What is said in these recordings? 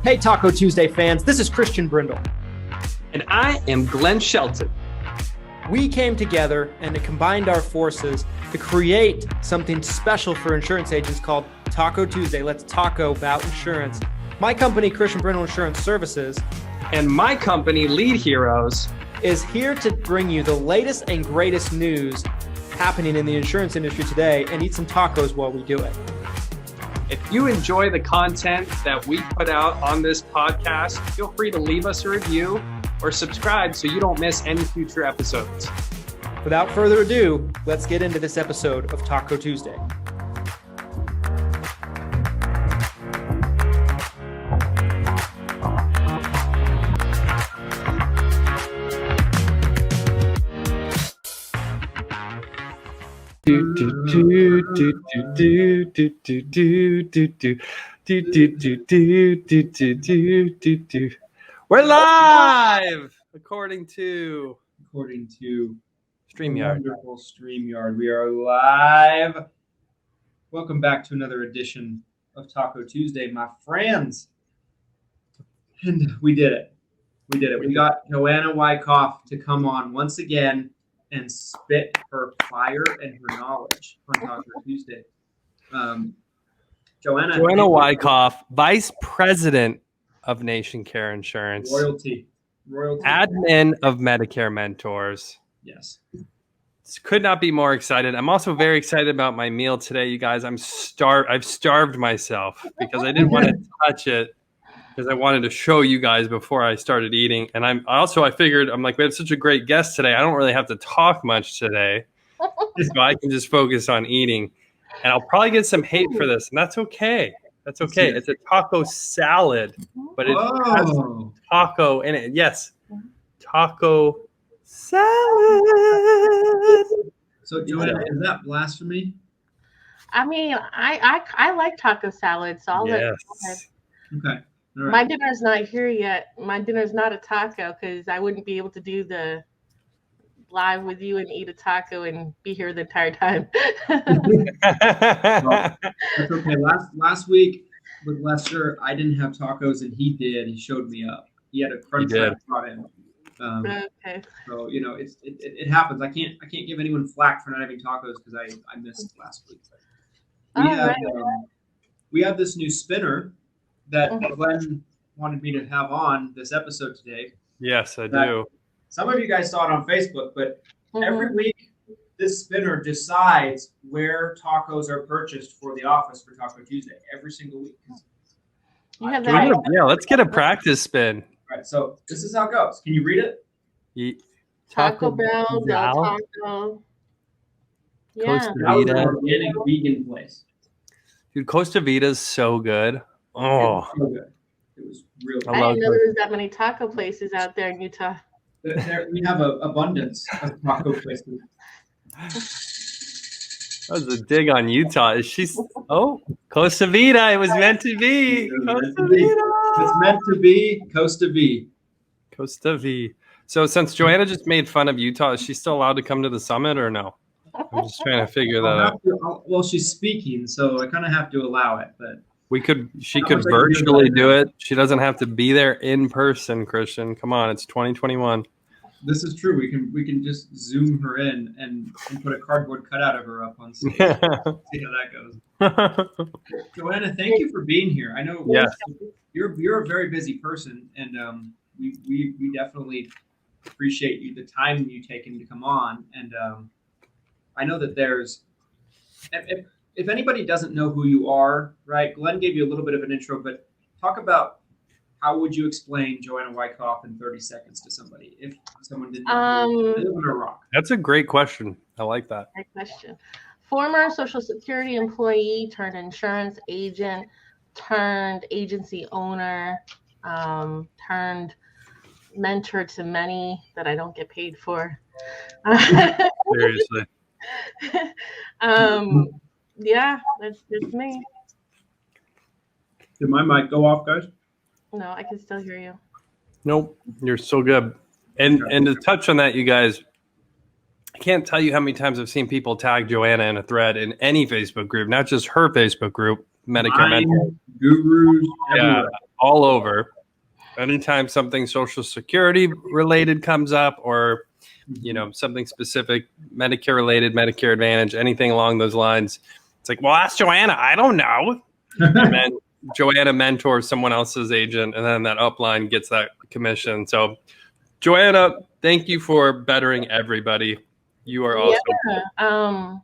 Hey, Taco Tuesday fans, this is Christian Brindle. And I am Glenn Shelton. We came together and combined our forces to create something special for insurance agents called Taco Tuesday. Let's taco about insurance. My company, Christian Brindle Insurance Services, and my company, Lead Heroes, is here to bring you the latest and greatest news happening in the insurance industry today and eat some tacos while we do it. If you enjoy the content that we put out on this podcast, feel free to leave us a review or subscribe so you don't miss any future episodes. Without further ado, let's get into this episode of Taco Tuesday. We're live according to StreamYard. Wonderful StreamYard. We are live. Welcome back to another edition of Taco Tuesday, my friends. And we did it. We got Joanna Wyckoff to come on once again and spit her fire and her knowledge on Taco Tuesday. Joanna Wyckoff, Vice President of Nation Care Insurance. Royalty. Admin of Medicare Mentors. Yes. Could not be more excited. I'm also very excited about my meal today, you guys. I've starved myself because I didn't want to touch it because I wanted to show you guys before I started eating. And I figured, I'm like, we have such a great guest today. I don't really have to talk much today. So I can just focus on eating. And I'll probably get some hate for this. And that's okay. That's okay. It's a taco salad, but it has taco in it. Yes. Taco salad. So, Joanna, is that blasphemy? I mean, I like taco salad, so I'll let. Okay. All right. My dinner's not here yet. My dinner's not a taco because I wouldn't be able to do the live with you and eat a taco and be here the entire time. Well, that's okay. Last week with Lester, I didn't have tacos and he did. He showed me up. He had a crunch wrap brought in. Okay. So it happens. I can't give anyone flack for not having tacos because I missed last week. We have this new spinner that Glenn wanted me to have on this episode today. Yes, I do. Some of you guys saw it on Facebook, but every week this spinner decides where tacos are purchased for the office for Taco Tuesday every single week. Let's get a practice spin. All right, so this is how it goes. Can you read it? Taco Bell, Del Taco. Yeah. Costa That was an Vida. organic vegan place. Dude, Costa Vida is so good. Oh, it was so good. It was really I didn't know there was that many taco places out there in Utah. We have an abundance of taco places. that was a dig on Utah. Is she? Oh, Costa Vida. It was meant to be. Costa Vida. It's meant to be Costa V. Costa V. So since Joanna just made fun of Utah, is she still allowed to come to the summit or no? I'm just trying to figure that out. Well, she's speaking, so I kind of have to allow it, but she could virtually do it. She doesn't have to be there in person, Christian. Come on, it's 2021. This is true. We can just zoom her in and put a cardboard cutout of her up on stage. See how that goes. Joanna, thank you for being here. I know you're a very busy person, and we definitely appreciate the time you've taken to come on. And I know that there's if anybody doesn't know who you are, right? Glenn gave you a little bit of an intro, but talk about how would you explain Joanna Wyckoff in 30 seconds to somebody if someone didn't know they live under a rock? That's a great question. I like that. Great question. Former Social Security employee turned insurance agent, turned agency owner, turned mentor to many that I don't get paid for. Seriously. Yeah, that's me. Did my mic go off, guys? No, I can still hear you. Nope, you're so good. And to touch on that, you guys, I can't tell you how many times I've seen people tag Joanna in a thread in any Facebook group, not just her Facebook group, Medicare Mentors. Gurus. Yeah, all over. Anytime something Social Security related comes up, or something specific, Medicare related, Medicare Advantage, anything along those lines, it's like, well, ask Joanna. I don't know. And then Joanna mentors someone else's agent, and then that upline gets that commission. So, Joanna, thank you for bettering everybody. You are awesome.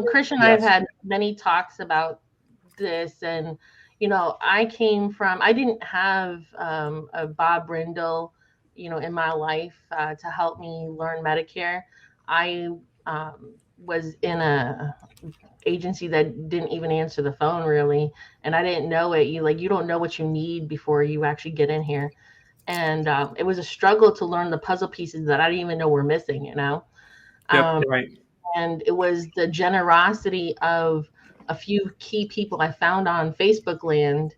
Christian and I have had many talks about this, and I didn't have a Bob Brindle, in my life to help me learn Medicare. I was in a agency that didn't even answer the phone really, and I didn't know it. You don't know what you need before you actually get in here, and it was a struggle to learn the puzzle pieces that I didn't even know were missing. Right. And it was the generosity of a few key people I found on Facebook land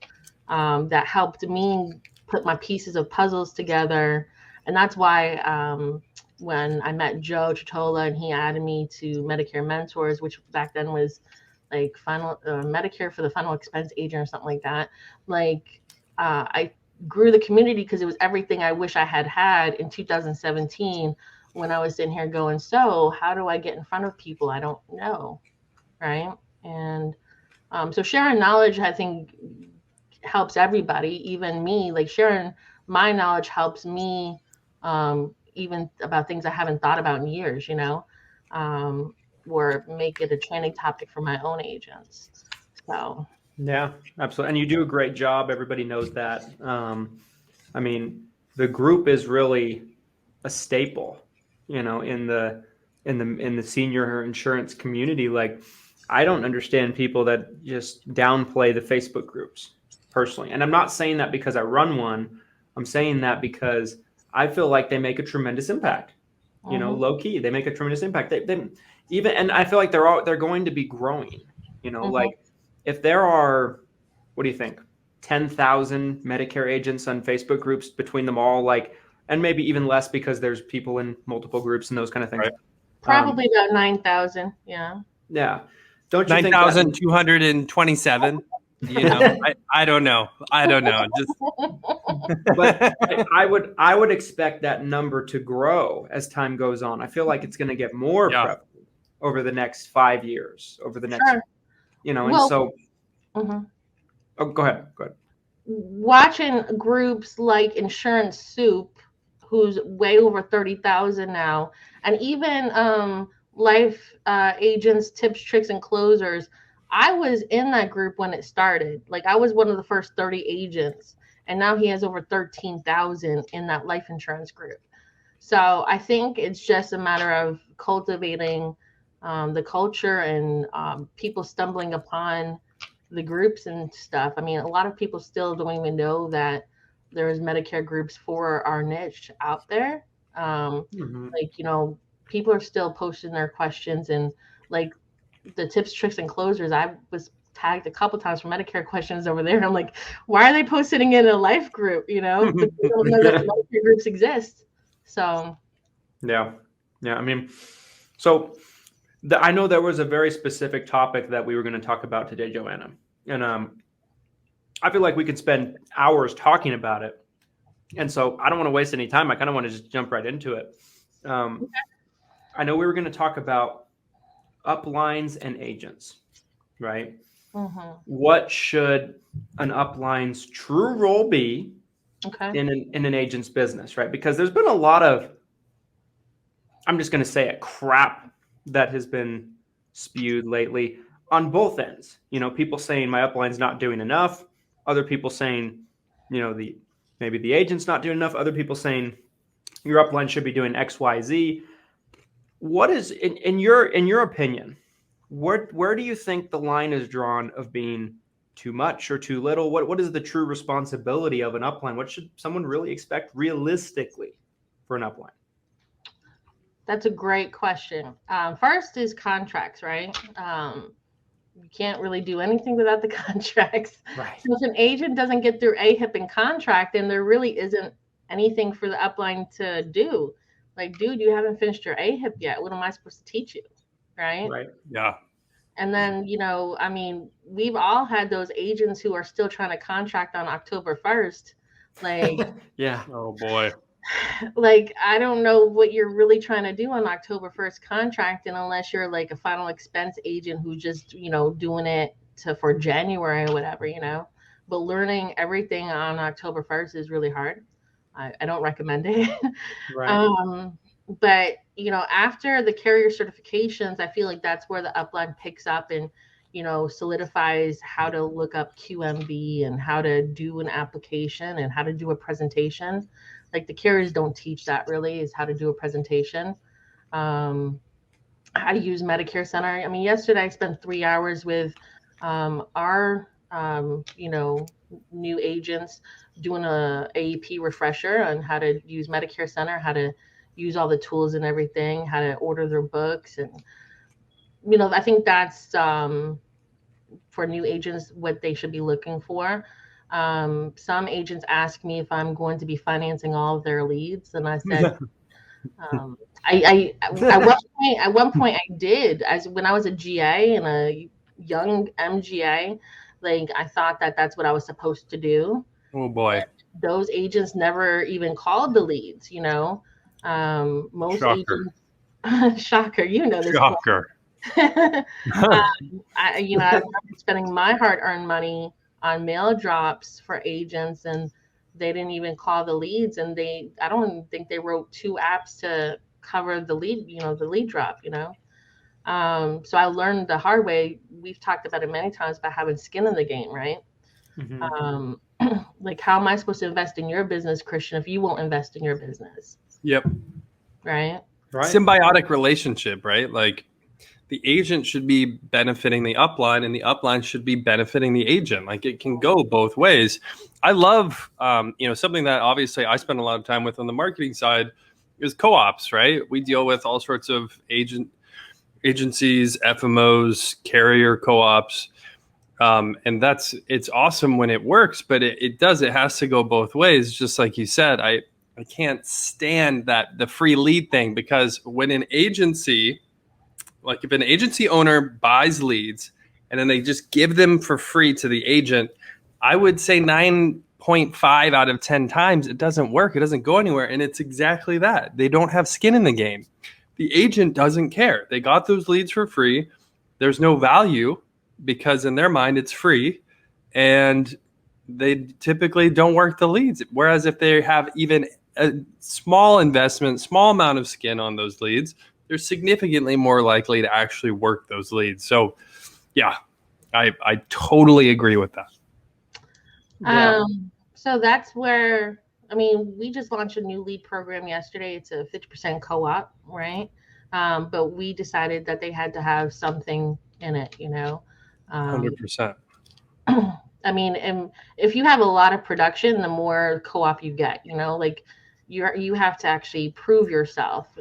that helped me put my pieces of puzzles together. And that's why when I met Joe Tritola and he added me to Medicare Mentors, which back then was like Medicare for the Final Expense Agent or something like that. I grew the community because it was everything I wish I had in 2017 when I was sitting here going, so how do I get in front of people? I don't know, right? And so sharing knowledge, I think, helps everybody, even me. Like sharing my knowledge helps me even about things I haven't thought about in years, or make it a training topic for my own agents. So yeah, absolutely. And you do a great job. Everybody knows that. The group is really a staple, in the senior insurance community. Like, I don't understand people that just downplay the Facebook groups personally. And I'm not saying that because I run one. I'm saying that because I feel like they make a tremendous impact. Low key, they make a tremendous impact. And I feel like they're going to be growing. Like if there are, what do you think, 10,000 Medicare agents on Facebook groups between them all, and maybe even less because there's people in multiple groups and those kind of things. Right. Probably about 9,000. Yeah. Yeah. Don't you 9,227? I don't know. But I would expect that number to grow as time goes on. I feel like it's going to get more prevalent over the next 5 years, over the next, Oh, go ahead. Watching groups like Insurance Soup, who's way over 30,000 now, and even Life Agents, Tips, Tricks, and Closers. I was in that group when it started. Like, I was one of the first 30 agents, and now he has over 13,000 in that life insurance group. So I think it's just a matter of cultivating the culture and people stumbling upon the groups and stuff. I mean, a lot of people still don't even know that there's Medicare groups for our niche out there. People are still posting their questions, and like the Tips, Tricks, and Closers, I was tagged a couple times for Medicare questions over there. I'm like, why are they posting it in a life group? But they don't know that Medicare groups exist. So yeah. I know there was a very specific topic that we were going to talk about today, Joanna. And I feel like we could spend hours talking about it. And so I don't want to waste any time. I kind of want to just jump right into it. I know we were going to talk about uplines and agents, right? Mm-hmm. What should an upline's true role be in an agent's business, right? Because there's been a lot of, I'm just going to say it, crap that has been spewed lately on both ends. People saying my upline's not doing enough. Other people saying, maybe the agent's not doing enough. Other people saying your upline should be doing X, Y, Z. What is, in your opinion, where do you think the line is drawn of being too much or too little? What is the true responsibility of an upline? What should someone really expect realistically for an upline? That's a great question. First is contracts, right? You can't really do anything without the contracts. Right. So if an agent doesn't get through AHIP and contract, then there really isn't anything for the upline to do. Like, dude, you haven't finished your AHIP yet. What am I supposed to teach you? Right. Yeah. And then, I mean, we've all had those agents who are still trying to contract on October 1st. Like, yeah. Oh boy. Like, I don't know what you're really trying to do on October 1st contracting unless you're like a final expense agent who's just, doing it for January or whatever, But learning everything on October 1st is really hard. I don't recommend it. Right. But, after the carrier certifications, I feel like that's where the upline picks up and, solidifies how to look up QMB and how to do an application and how to do a presentation. Like, the carriers don't teach that really, is how to do a presentation, how to use Medicare Center. I mean, yesterday I spent 3 hours with our, new agents doing a AEP refresher on how to use Medicare Center, how to use all the tools and everything, how to order their books. And, I think that's for new agents what they should be looking for. Some agents ask me if I'm going to be financing all of their leads, and I said, at one point I did, as when I was a GA and a young MGA, like I thought that that's what I was supposed to do. Oh boy. And those agents never even called the leads, most Shocker. Agents, shocker, this. Shocker. I'm spending my hard-earned money on mail drops for agents, and they didn't even call the leads, and I don't think they wrote 2 apps to cover the lead, the lead drop, so I learned the hard way. We've talked about it many times about having skin in the game, right? Mm-hmm. Like, how am I supposed to invest in your business, Christian, if you won't invest in your business? Yep. Right. Symbiotic relationship, right? Like, the agent should be benefiting the upline and the upline should be benefiting the agent. Like, it can go both ways. I love, something that obviously I spend a lot of time with on the marketing side is co-ops, right? We deal with all sorts of agencies, FMOs, carrier co-ops. And it's awesome when it works, but it has to go both ways. Just like you said, I can't stand the free lead thing, because when an agency, like if an agency owner buys leads and then they just give them for free to the agent, I would say 9.5 out of 10 times it doesn't work. It doesn't go anywhere. And it's exactly that. They don't have skin in the game. The agent doesn't care. They got those leads for free. There's no value because in their mind it's free, and they typically don't work the leads. Whereas if they have even a small investment, small amount of skin on those leads, they're significantly more likely to actually work those leads. So yeah, I totally agree with that. Yeah. So that's where, we just launched a new lead program yesterday. It's a 50% co-op, right? But we decided that they had to have something in it, 100%. And if you have a lot of production, the more co-op you get, like you have to actually prove yourself.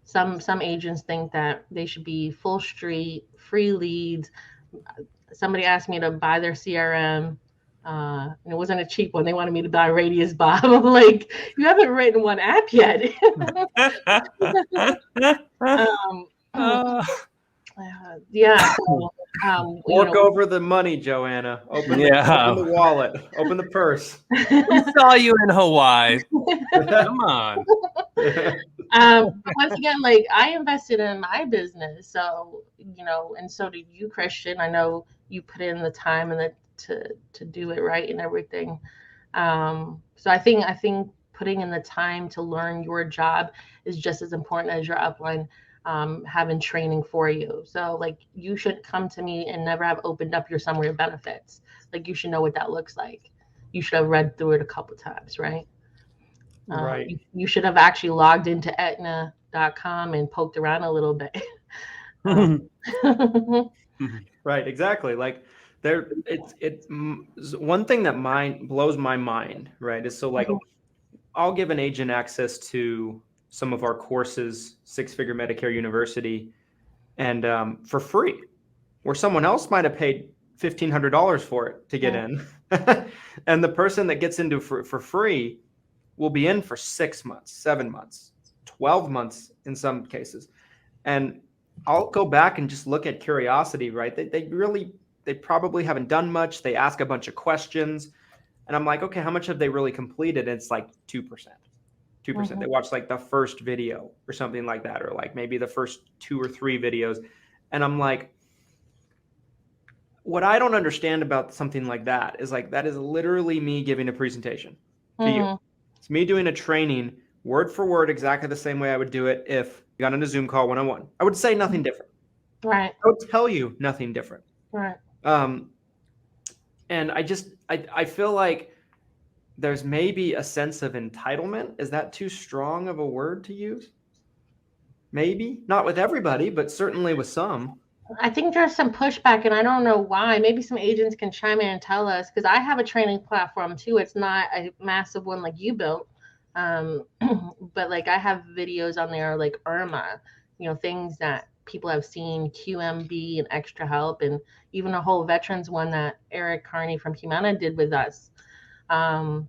Some agents think that they should be full street, free leads. Somebody asked me to buy their CRM. And it wasn't a cheap one. They wanted me to buy Radius Bob. I'm like, you haven't written one app yet. Yeah. So, Fork over the money, Joanna. Open the wallet. Open the purse. We saw you in Hawaii. Come on. Once again, like, I invested in my business, so and so did you, Christian. I know you put in the time and to do it right and everything. So I think putting in the time to learn your job is just as important as your upline having training for you. So like, you should come to me and never have opened up your summary of benefits. Like, you should know what that looks like. You should have read through it a couple times, right? Right. You should have actually logged into Aetna.com and poked around a little bit. Right, exactly. Like, it's one thing that blows my mind, right? Is so like, I'll give an agent access to some of our courses, 6-Figure Medicare University, and for free, where someone else might have paid $1,500 for it to get in. And the person that gets into for free will be in for 6 months, 7 months, 12 months in some cases. And I'll go back and just look at curiosity, right? They probably haven't done much. They ask a bunch of questions, and I'm like, okay, how much have they really completed? And it's like 2%. 2%. They watch like the first video or something like that, or like maybe the first 2 or 3 videos. And I'm like, what I don't understand about something like that is like, that is literally me giving a presentation to you. It's me doing a training word for word, exactly the same way I would do it if you got on a Zoom call one-on-one. I would say nothing different. Right. I would tell you nothing different. Right. And I feel like there's maybe a sense of entitlement. Is that too strong of a word to use? Maybe not with everybody, but certainly with some. I think there's some pushback, and I don't know why. Maybe some agents can chime in and tell us, because I have a training platform too. It's not a massive one like you built, but like I have videos on there like IRMA, things that people have seen, QMB and Extra Help, and even a whole veterans one that Eric Carney from Humana did with us. And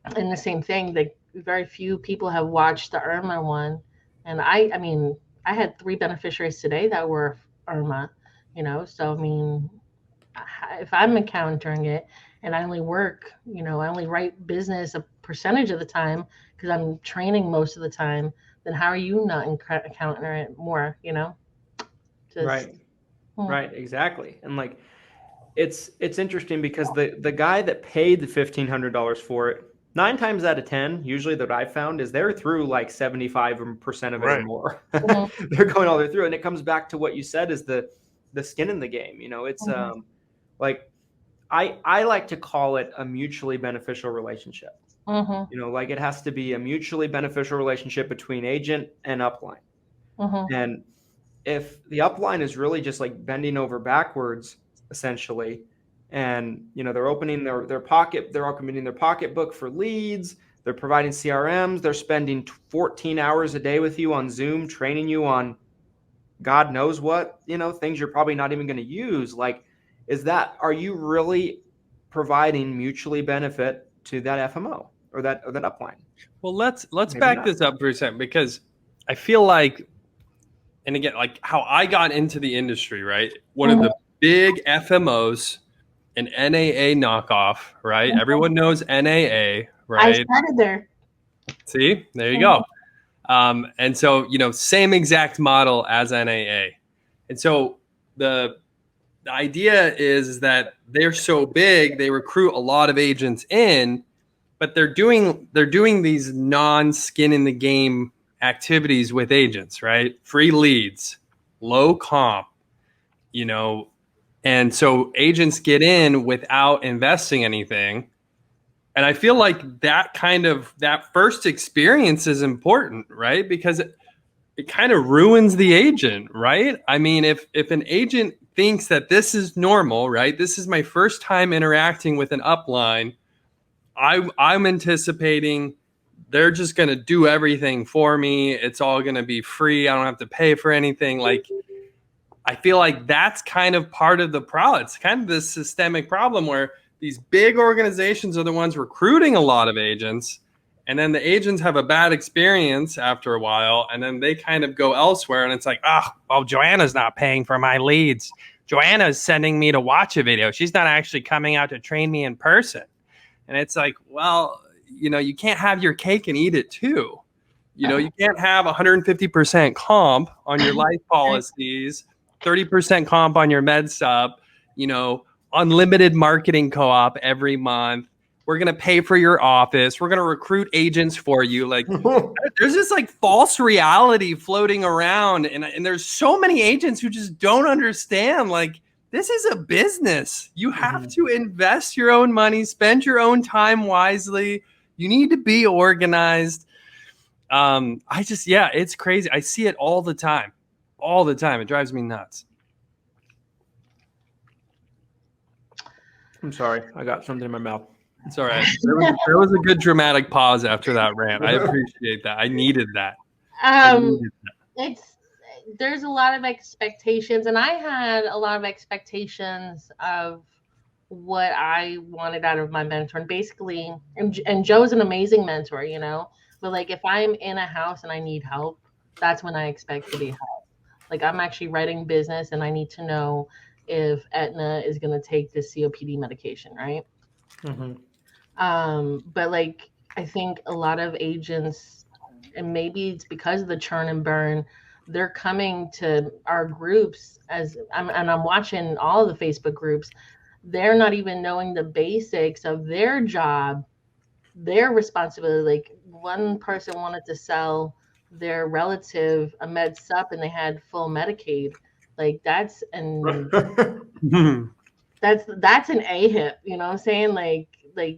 the same thing, like very few people have watched the IRMA one. And I mean, I had 3 beneficiaries today that were IRMA, so I mean, if I'm encountering it and I only work, I only write business a percentage of the time because I'm training most of the time, then how are you not encountering it more, Right. Right. Exactly. And like, it's interesting because the guy that paid the $1,500 for it, 9 times out of 10, usually that I found is they're through like 75% of it or more. They're going all the way through. And it comes back to what you said is the skin in the game. It's like, I like to call it a mutually beneficial relationship. Like it has to be a mutually beneficial relationship between agent and upline. And if the upline is really just like bending over backwards, essentially, and they're opening their pocketbook for leads, they're providing CRMs, they're spending 14 hours a day with you on Zoom, training you on God knows what, things you're probably not even going to use. Like, are you really providing mutually benefit to that FMO or that upline? Well, let's back this up for a second, because I feel like, and again, like how I got into the industry, right? One of the big FMOs, an NAA knockoff, right? Everyone knows NAA, right? I started there. See, there you go. And so, same exact model as NAA. And so the idea is that they're so big, they recruit a lot of agents in, but they're doing these non-skin in the game activities with agents, right? Free leads, low comp, and so agents get in without investing anything. And I feel like that first experience is important, right? Because it kind of ruins the agent, right? I mean, if an agent thinks that this is normal, right? This is my first time interacting with an upline, I'm anticipating they're just going to do everything for me. It's all going to be free. I don't have to pay for anything. Like, I feel like that's kind of part of the problem. It's kind of this systemic problem where these big organizations are the ones recruiting a lot of agents, and then the agents have a bad experience after a while, and then they kind of go elsewhere, and it's like, Joanna's not paying for my leads. Joanna's sending me to watch a video. She's not actually coming out to train me in person. And it's like, well, you can't have your cake and eat it too. You can't have 150% comp on your life policies, 30% comp on your med sup, unlimited marketing co-op every month. We're going to pay for your office. We're going to recruit agents for you. Like, there's this like false reality floating around. And there's so many agents who just don't understand, like, this is a business. You have to invest your own money, spend your own time wisely. You need to be organized. It's crazy. I see it all the time. It drives me nuts. I'm sorry. I got something in my mouth. It's all right. There was a good dramatic pause after that rant. I appreciate that. I needed that. There's a lot of expectations, and I had a lot of expectations of what I wanted out of my mentor. And basically, and Joe's an amazing mentor, but like if I'm in a house and I need help, that's when I expect to be helped. Like I'm actually writing business and I need to know if Aetna is going to take this COPD medication, right? But like, I think a lot of agents, and maybe it's because of the churn and burn, they're coming to our groups I'm watching all the Facebook groups. They're not even knowing the basics of their job, their responsibility. Like one person wanted to sell their relative a med sup and they had full Medicaid. Like that's an AHIP, you know what I'm saying? Like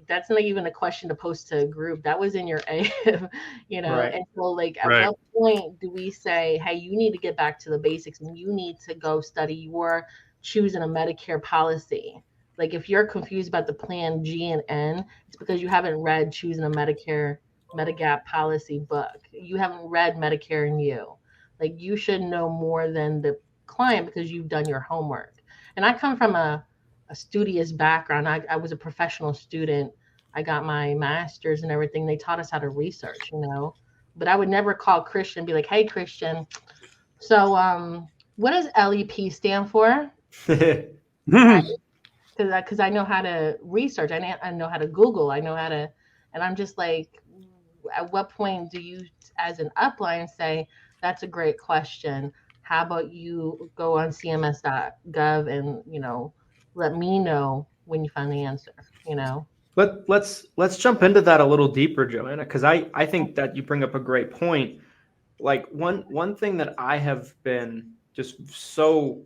that's not even a question to post to a group. That was in your AHIP, you know? Right. And so like at what point do we say, hey, you need to get back to the basics and you need to go study your choosing a Medicare policy. Like if you're confused about the plan G and N, it's because you haven't read choosing a Medigap policy book. You haven't read Medicare and You. Like you should know more than the client because you've done your homework. And I come from a studious background. I was a professional student. I got my master's and everything. They taught us how to research, you know. But I would never call Christian and be like, hey, Christian, so what does LEP stand for? Because I know how to research. I know how to Google. I know how to, and I'm just like, at what point do you, as an upline, say, that's a great question. How about you go on CMS.gov and, you know, let me know when you find the answer, you know? Let's jump into that a little deeper, Joanna, because I think that you bring up a great point. Like one thing that I have been just so,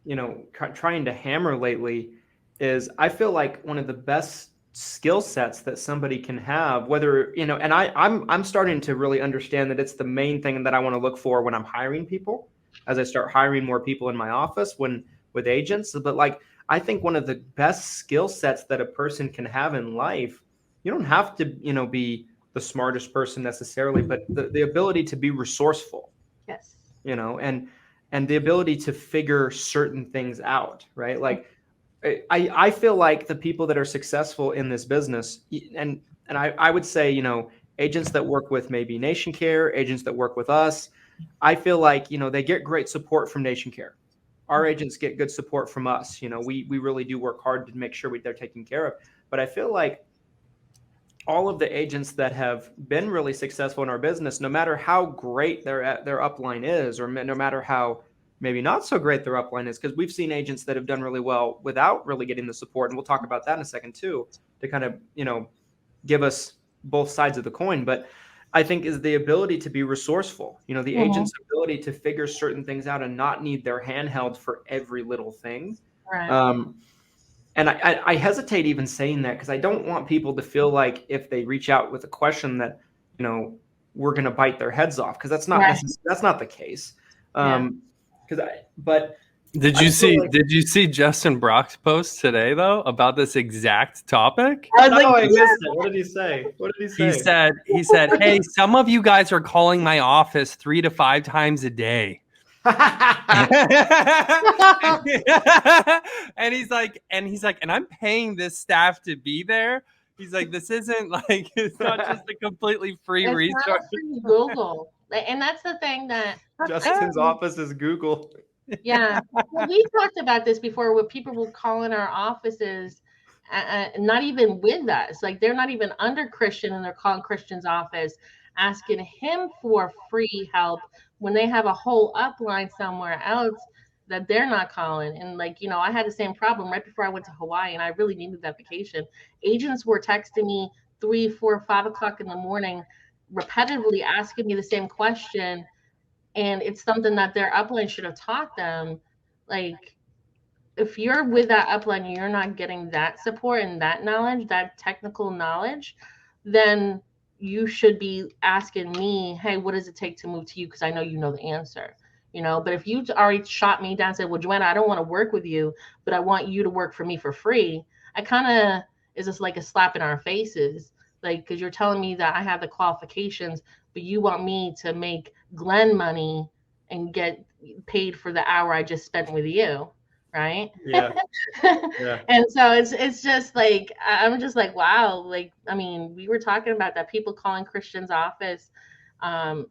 you know, trying to hammer lately is I feel like one of the best skill sets that somebody can have, whether, you know, and I'm starting to really understand that it's the main thing that I want to look for when I'm hiring people, as I start hiring more people in my office with agents. But like, I think one of the best skill sets that a person can have in life, you don't have to, you know, be the smartest person necessarily, but the ability to be resourceful. Yes. You know, and the ability to figure certain things out, right? Like I feel like the people that are successful in this business, and I would say, you know, agents that work with maybe NationCare, agents that work with us, I feel like, you know, they get great support from NationCare. Our agents get good support from us. You know, we really do work hard to make sure they're taken care of. But I feel like all of the agents that have been really successful in our business, no matter how great their upline is, or no matter how maybe not so great their upline is, because we've seen agents that have done really well without really getting the support, and we'll talk about that in a second too, to kind of, you know, give us both sides of the coin. But I think is the ability to be resourceful, you know, the agent's ability to figure certain things out and not need their hand held for every little thing. Right. And I hesitate even saying that because I don't want people to feel like if they reach out with a question that, you know, we're going to bite their heads off, because that's not that's not the case. Did you see Justin Brock's post today though about this exact topic? I missed it. What did he say? He said, "Hey, some of you guys are calling my office 3 to 5 times a day." and he's like, and I'm paying this staff to be there. He's like, this isn't like, it's not just a completely free resource. Not free Google. And that's the thing that Justin's office is Google. Yeah. Well, we talked about this before, where people will call in our offices, not even with us. Like they're not even under Christian and they're calling Christian's office, asking him for free help when they have a whole upline somewhere else that they're not calling. And like, you know, I had the same problem right before I went to Hawaii and I really needed that vacation. Agents were texting me 3, 4, 5 o'clock in the morning, repetitively asking me the same question. And it's something that their upline should have taught them. Like, if you're with that upline and you're not getting that support and that knowledge, that technical knowledge, then you should be asking me, hey, what does it take to move to you? Because I know you know the answer, you know. But if you already shot me down and said, well, Joanna, I don't want to work with you, but I want you to work for me for free, I kind of is just like a slap in our faces. Like, because you're telling me that I have the qualifications, but you want me to make Glenn money and get paid for the hour I just spent with you, right? Yeah. And so it's just like, I'm just like, wow. Like, I mean, we were talking about that, people calling Christian's office and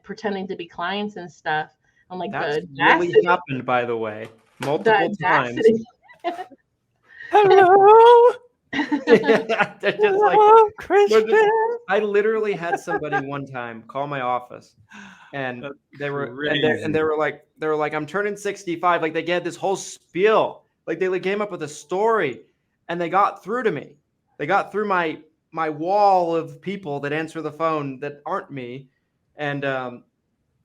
pretending to be clients and stuff. I'm like, that's really happened, by the way, multiple times. Hello. They're just like, Christian. I literally had somebody one time call my office, and they were like, I'm turning 65. Like, they get this whole spiel. Like, they came up with a story, and they got through to me. They got through my wall of people that answer the phone that aren't me, and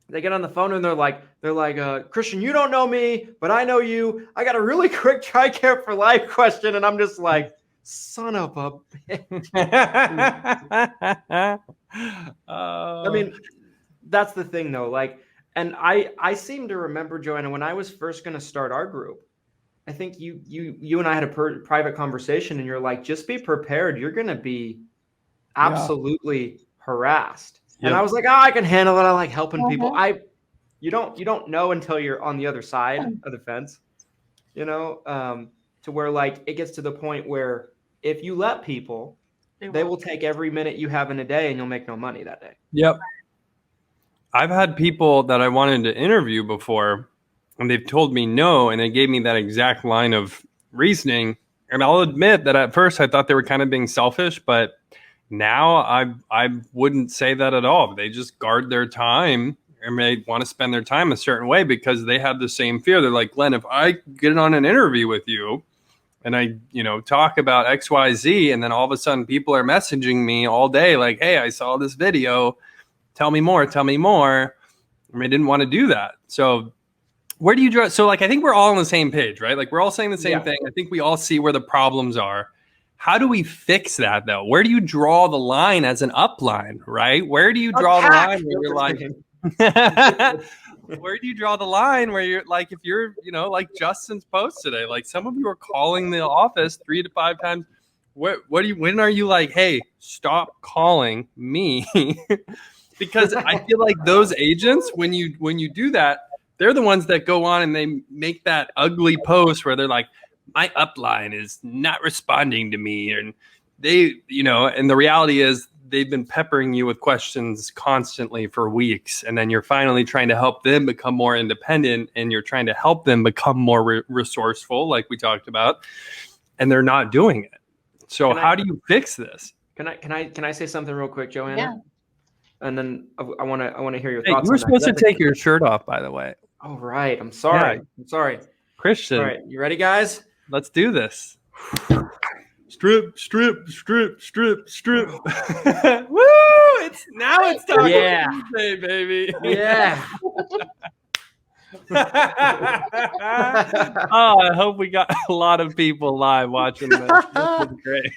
they get on the phone and they're like, Christian, you don't know me, but I know you. I got a really quick TRICARE for life question, and I'm just like, son of a bitch. I mean, that's the thing though. Like, and I seem to remember, Joanna, when I was first going to start our group, I think you and I had a private conversation, and you're like, just be prepared. You're going to be absolutely harassed. Yep. And I was like, I can handle it. I like helping people. You don't know until you're on the other side of the fence, to where like it gets to the point where if you let people, they will take every minute you have in a day, and you'll make no money that day. Yep. I've had people that I wanted to interview before, and they've told me no, and they gave me that exact line of reasoning. And I'll admit that at first I thought they were kind of being selfish, but now I wouldn't say that at all. They just guard their time, and they want to spend their time a certain way because they have the same fear. They're like, Glenn, if I get on an interview with you and I, talk about XYZ, and then all of a sudden people are messaging me all day like, hey, I saw this video. Tell me more. And they didn't want to do that. So where do you draw? So like, I think we're all on the same page, right? Like, we're all saying the same thing. I think we all see where the problems are. How do we fix that though? Where do you draw the line as an upline, right? Where do you draw the line where you're like, where do you draw the line where you're like, if you're, like Justin's post today, like some of you are calling the office 3 to 5 times. When are you like, hey, stop calling me? Because I feel like those agents, when you do that, they're the ones that go on and they make that ugly post where they're like, my upline is not responding to me. And they, and the reality is they've been peppering you with questions constantly for weeks. And then you're finally trying to help them become more independent, and you're trying to help them become more resourceful, like we talked about, and they're not doing it. So how do you fix this? Can I say something real quick, Joanna? Yeah. And then I want to hear your thoughts. You were supposed to take your shirt off, by the way. Oh, right. I'm sorry. Yeah. Christian. All right. You ready, guys? Let's do this. Strip. Woo! It's time. Yeah. Tuesday, baby. Yeah. Oh, I hope we got a lot of people live watching this. This is great.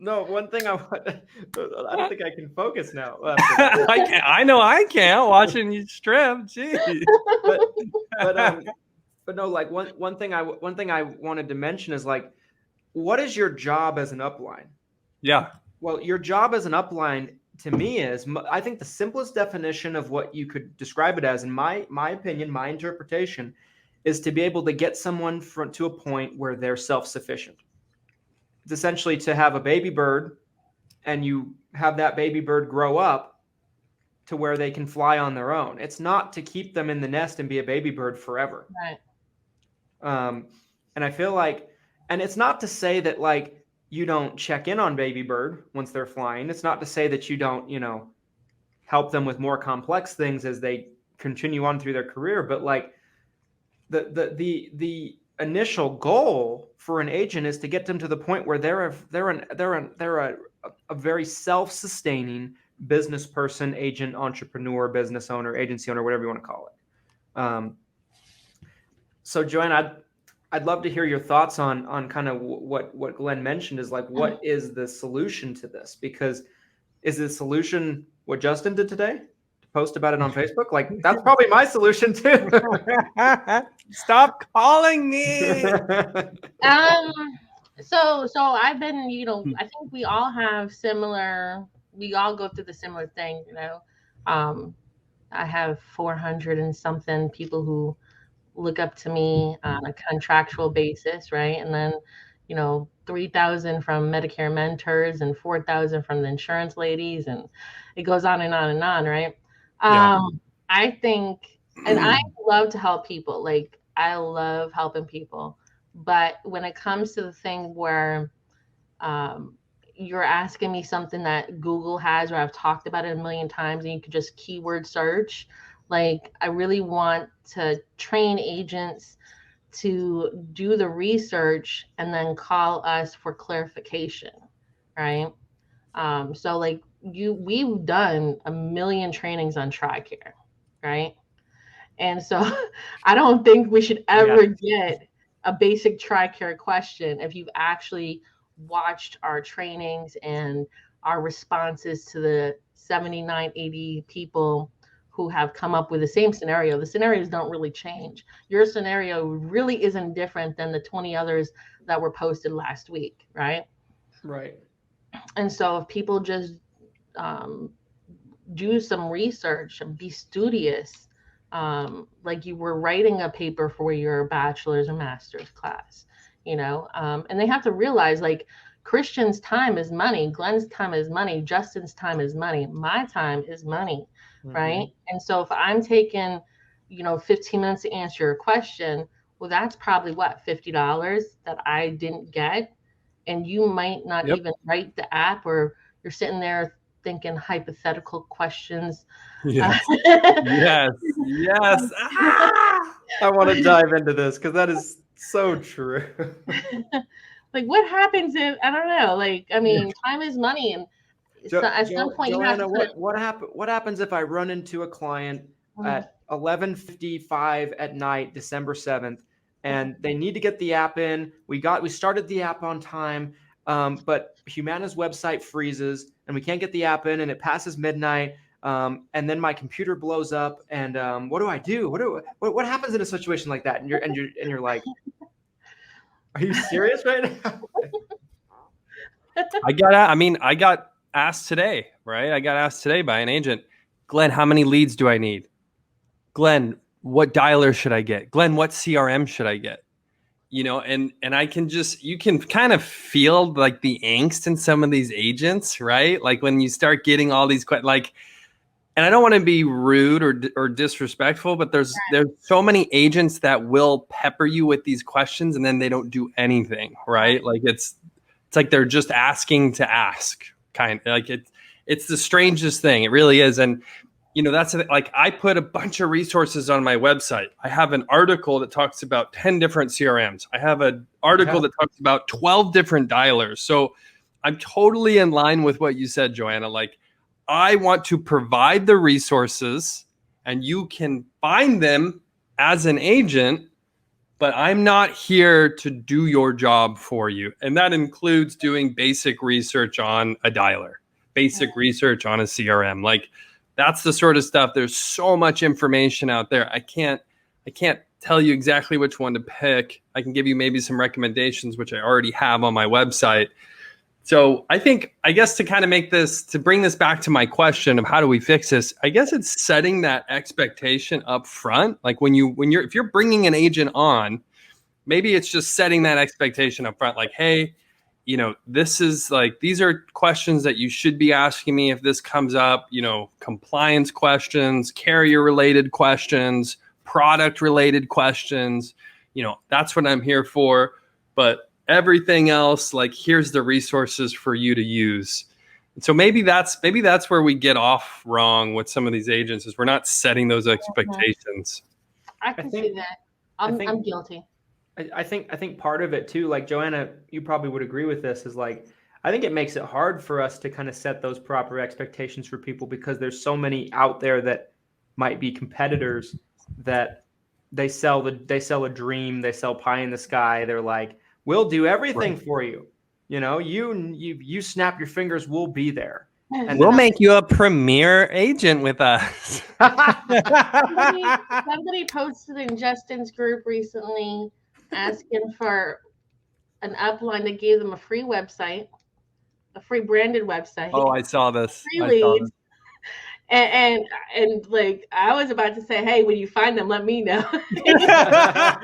No, one thing I don't think I can focus now. I can't. I know I can't watching you strip. Jeez. But no, like one thing I wanted to mention is like, what is your job as an upline? Yeah. Well, your job as an upline to me is, I think the simplest definition of what you could describe it as, in my opinion, my interpretation, is to be able to get someone to a point where they're self-sufficient. It's essentially to have a baby bird, and you have that baby bird grow up to where they can fly on their own. It's not to keep them in the nest and be a baby bird forever. Right. And I feel like, and it's not to say that like you don't check in on baby bird once they're flying. It's not to say that you don't, help them with more complex things as they continue on through their career. But like the initial goal for an agent is to get them to the point where they're a very self-sustaining business person, agent, entrepreneur, business owner, agency owner, whatever you want to call it. So Joanna, I'd love to hear your thoughts on kind of what Glenn mentioned is like, what is the solution to this? Because is the solution what Justin did today? To post about it on Facebook? Like, that's probably my solution too. Stop calling me. So I've been, I think we all go through the similar thing, I have 400 and something people who look up to me on a contractual basis, right? And then, 3,000 from Medicare mentors and 4,000 from the insurance ladies, and it goes on and on and on, right? Yeah. I think, and I love to help people. Like, I love helping people. But when it comes to the thing where you're asking me something that Google has, or I've talked about it a million times, and you could just keyword search, like, I really want to train agents to do the research and then call us for clarification, right? So like we've done a million trainings on TRICARE, right? And so I don't think we should ever get a basic TRICARE question if you've actually watched our trainings and our responses to the 79, 80 people who have come up with the same scenario. The scenarios don't really change. Your scenario really isn't different than the 20 others that were posted last week, right? Right. And so if people just do some research and be studious, like you were writing a paper for your bachelor's or master's class, you know, and they have to realize, like, Christian's time is money, Glenn's time is money, Justin's time is money, my time is money, right? And so if I'm taking, 15 minutes to answer your question, well, that's probably what, $50 that I didn't get. And you might not even write the app, or you're sitting there thinking hypothetical questions. Yes. Yes. I want to dive into this because that is so true. Like, what happens if, I don't know, like, I mean, time is money. And at some point, Joanna, what happens if I run into a client at 11:55 at night, December 7th, and they need to get the app in? We started the app on time, but Humana's website freezes and we can't get the app in, and it passes midnight. And then my computer blows up, and what do I do? What happens in a situation like that? And you're like, are you serious right now? I got asked today, right? I got asked today by an agent, Glenn, how many leads do I need? Glenn, what dialer should I get? Glenn, what CRM should I get? And I can you can kind of feel like the angst in some of these agents, right? Like when you start getting all these questions, and I don't want to be rude or disrespectful, but there's so many agents that will pepper you with these questions and then they don't do anything, right? Like it's like they're just asking to ask, kind of like it's the strangest thing. It really is. And that's like, I put a bunch of resources on my website. I have an article that talks about 10 different CRMs. I have an article that talks about 12 different dialers. So I'm totally in line with what you said, Joanna. Like, I want to provide the resources and you can find them as an agent, but I'm not here to do your job for you. And that includes doing basic research on a dialer, basic research on a CRM. Like, that's the sort of stuff. There's so much information out there. I can't tell you exactly which one to pick. I can give you maybe some recommendations, which I already have on my website. So I guess to bring this back to my question of how do we fix this, I guess it's setting that expectation up front. Like if you're bringing an agent on, maybe it's just setting that expectation up front. Like, hey, this is like, these are questions that you should be asking me if this comes up, compliance questions, carrier related questions, product related questions, that's what I'm here for. But everything else, like, here's the resources for you to use. And so maybe that's where we get off wrong with some of these agents, is we're not setting those expectations. I can see that. I'm guilty. I think part of it too, like, Joanna, you probably would agree with this, is like, I think it makes it hard for us to kind of set those proper expectations for people, because there's so many out there that might be competitors that they sell a dream, they sell pie in the sky. They're like, we'll do everything for you. You snap your fingers, we'll be there. And we'll make you a premier agent with us. Somebody posted in Justin's group recently asking for an upline that gave them a free website, a free branded website. Oh, I saw this. Free leads. And like, I was about to say, hey, when you find them, let me know. Yes.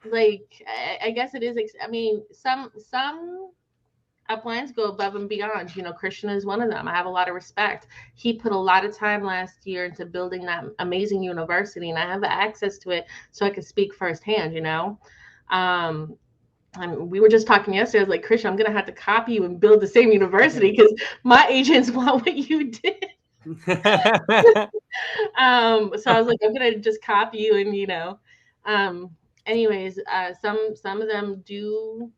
Like, I guess it is. I mean, some uplines go above and beyond. Christian is one of them. I have a lot of respect. He put a lot of time last year into building that amazing university, and I have access to it so I can speak firsthand, we were just talking yesterday. I was like, Christian, I'm going to have to copy you and build the same university because my agents want what you did. So I was like, I'm going to just copy you and, anyways, some of them do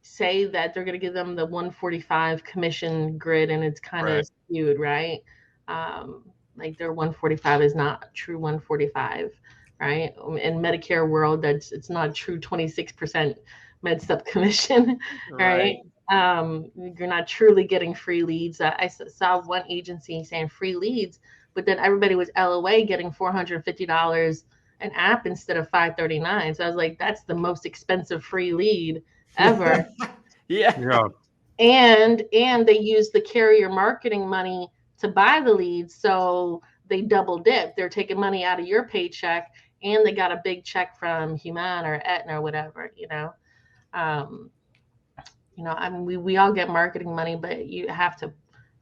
say that they're going to give them the 145 commission grid, and it's kind of skewed, right? Like their 145 is not true 145, right? In Medicare world, it's not a true 26% med sub commission, right? You're not truly getting free leads. I saw one agency saying free leads, but then everybody was LOA getting $450 an app instead of $539. So I was like, that's the most expensive free lead ever. Yeah. And they use the carrier marketing money to buy the leads, so they double dip. They're taking money out of your paycheck, and they got a big check from Humana or Aetna or whatever. I mean, we all get marketing money, but you have to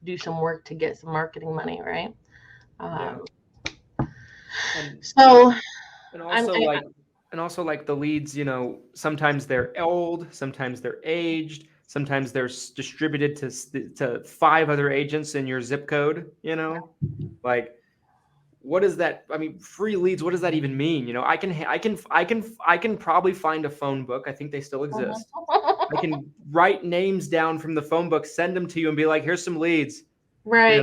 do some work to get some marketing money, right? And also like the leads, sometimes they're old, sometimes they're aged, sometimes they're distributed to 5 other agents in your zip code, like what is that? I mean, free leads, what does that even mean? I can probably find a phone book. I think they still exist. I can write names down from the phone book, send them to you and be like, here's some leads. Right.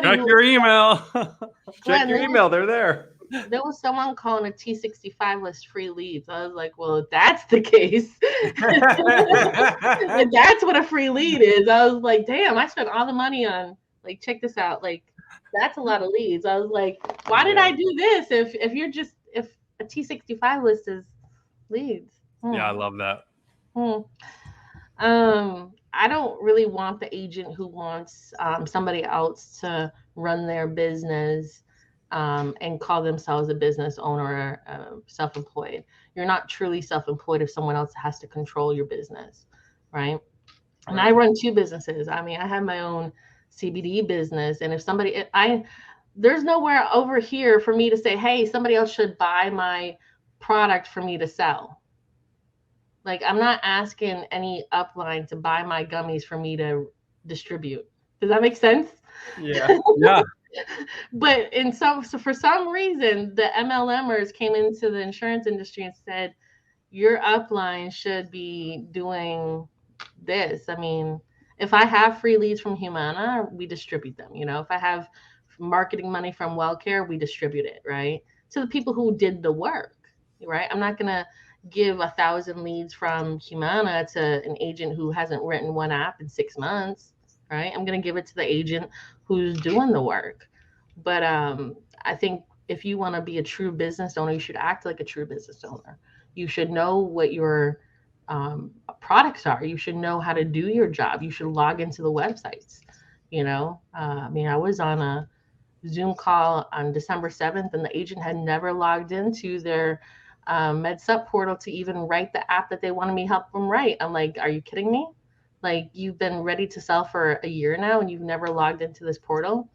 Check your email. Check your email. They're there. There was someone calling a T65 list free leads. I was like, well, if that's the case, if that's what a free lead is, I was like, damn, I spent all the money on, like, check this out. Like, that's a lot of leads. I was like, why did I do this if a T65 list is leads? Yeah, I love that. I don't really want the agent who wants somebody else to run their business and call themselves a business owner or self-employed. You're not truly self-employed if someone else has to control your business, right? And I run 2 businesses. I mean, I have my own CBD business, and if there's nowhere over here for me to say, hey, somebody else should buy my product for me to sell. Like, I'm not asking any upline to buy my gummies for me to distribute. Does that make sense? Yeah. Yeah. But for some reason, the MLMers came into the insurance industry and said, your upline should be doing this. I mean, if I have free leads from Humana, we distribute them. If I have marketing money from WellCare, we distribute it, right? To the people who did the work, right? I'm not going to give 1,000 leads from Humana to an agent who hasn't written one app in 6 months, right? I'm going to give it to the agent who's doing the work. But I think if you want to be a true business owner, you should act like a true business owner. You should know what your products are. You should know how to do your job. You should log into the websites. I mean, I was on a Zoom call on December 7th, and the agent had never logged into their MedSup portal to even write the app that they wanted me to help them write. I'm like, are you kidding me? Like, you've been ready to sell for a year now, and you've never logged into this portal,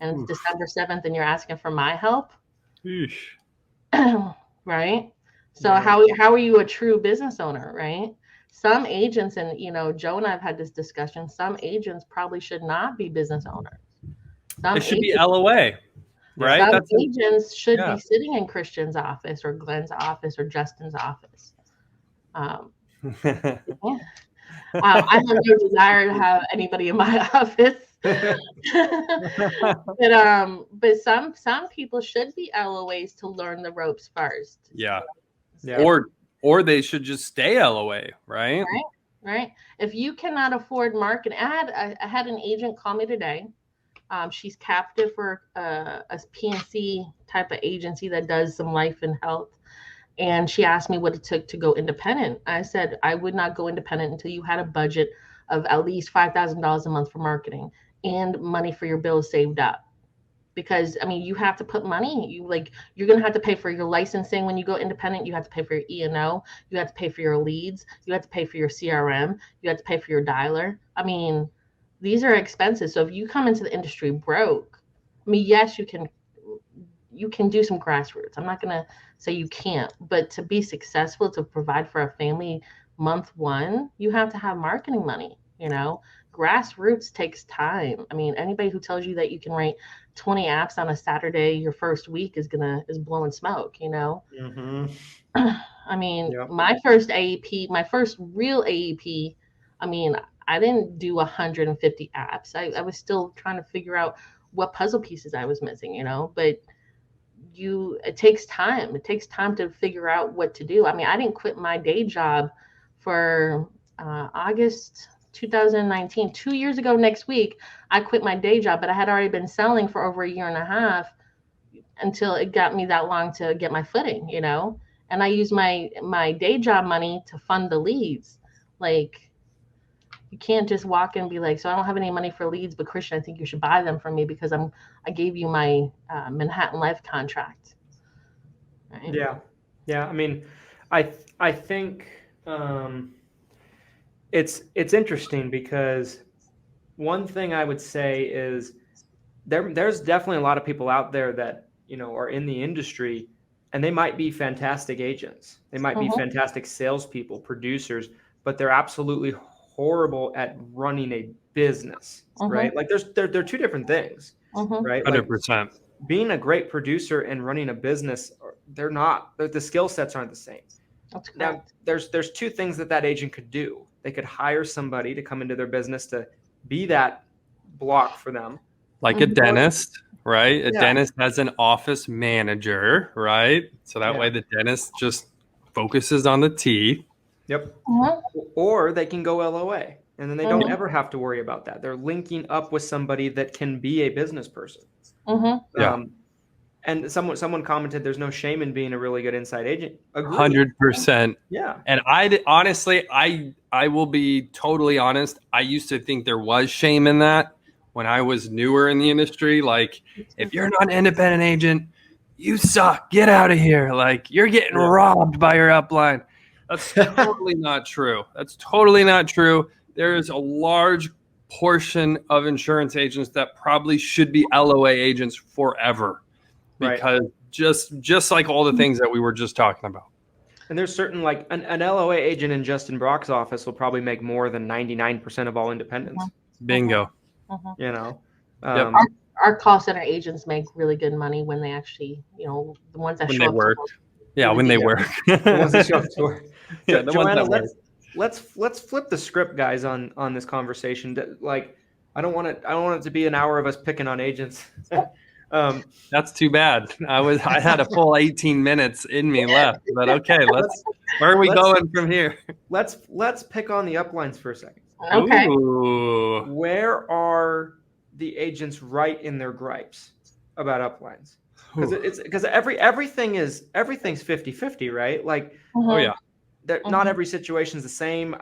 and it's December 7th, and you're asking for my help. Right? So how are you a true business owner, right? Some agents, and Joe and I have had this discussion, some agents probably should not be business owners. It should be LOA, right? Some agents should be sitting in Christian's office or Glenn's office or Justin's office. I have no desire to have anybody in my office. But some people should be LOAs to learn the ropes first. Yeah. Or they should just stay LOA, right? Right. If you cannot afford marketing, I had an agent call me today. She's captive for a PNC type of agency that does some life and health. And she asked me what it took to go independent. I said, I would not go independent until you had a budget of at least $5,000 a month for marketing and money for your bills saved up. because I mean, you have to put money. You're going to have to pay for your licensing when you go independent. You have to pay for your E&O. You have to pay for your leads. You have to pay for your CRM. You have to pay for your dialer. I mean, these are expenses. So if you come into the industry broke, I mean, yes, you can do some grassroots. I'm not going to say you can't, but to be successful, to provide for a family month one, you have to have marketing money. Grassroots takes time. I mean, anybody who tells you that you can write 20 apps on a Saturday your first week is blowing smoke. Mm-hmm. I mean, my first AEP, my first real AEP, I mean, I didn't do 150 apps. I was still trying to figure out what puzzle pieces I was missing, but it takes time. It takes time to figure out what to do. I mean, I didn't quit my day job for August 2019. 2 years ago next week, I quit my day job, but I had already been selling for over a year and a half until it got me that long to get my footing, and I used my day job money to fund the leads. Like, you can't just walk in and be like, so I don't have any money for leads, but Christian, I think you should buy them from me because I gave you my Manhattan Life contract. Right? Yeah. I mean, I think it's interesting because one thing I would say is there's definitely a lot of people out there that are in the industry, and they might be fantastic agents, they might be fantastic salespeople, producers, but they're absolutely horrible at running a business, right? Like they're two different things, right? 100%. Like, being a great producer and running a business, they're not. The skill sets aren't the same. That's correct. Now, there's two things that agent could do. They could hire somebody to come into their business to be that block for them, like a dentist, right? A dentist has an office manager, right? So that way the dentist just focuses on the teeth. Yep. Or they can go LOA, and then they don't ever have to worry about that. They're linking up with somebody that can be a business person. And someone commented, "There's no shame in being a really good inside agent." 100%. Yeah. And I will be totally honest. I used to think there was shame in that when I was newer in the industry. Like, if you're not an independent agent, you suck. Get out of here. Like, you're getting robbed by your upline. That's totally not true. That's totally not true. There is a large portion of insurance agents that probably should be LOA agents forever, because just like all the things that we were just talking about. And there's certain, like an LOA agent in Justin Brock's office will probably make more than 99% of all independents. Bingo. Our call center agents make really good money when they actually, the ones that show up. Work. When they work. The ones that show up to work. Yeah, the Joanna, ones that work. Let's flip the script, guys, on this conversation. Like, I don't want it to be an hour of us picking on agents. That's too bad. I had a full 18 minutes in me left, but okay, where are we going from here? Let's pick on the uplines for a second. Okay. Ooh. Where are the agents right in their gripes about uplines? Because everything's 50-50, right? Like, not every situation is the same.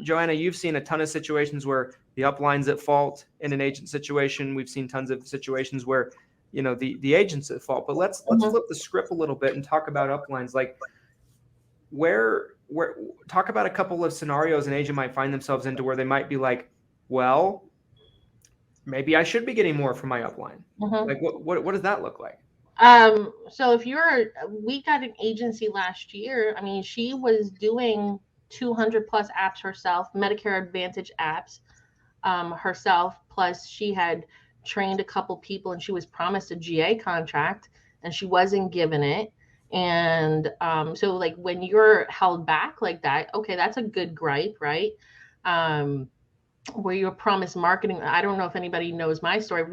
Joanna, you've seen a ton of situations where the upline's at fault in an agent situation. We've seen tons of situations where, the agent's at fault. But let's flip the script a little bit and talk about uplines. Like, where talk about a couple of scenarios an agent might find themselves into where they might be like, well, maybe I should be getting more from my upline. Like, what does that look like? So we got an agency last year. I mean, she was doing 200 plus apps herself, Medicare Advantage apps herself. Plus she had trained a couple people, and she was promised a GA contract and she wasn't given it. And so, like, when you're held back like that, okay, that's a good gripe, right? Where you're promised marketing. I don't know if anybody knows my story.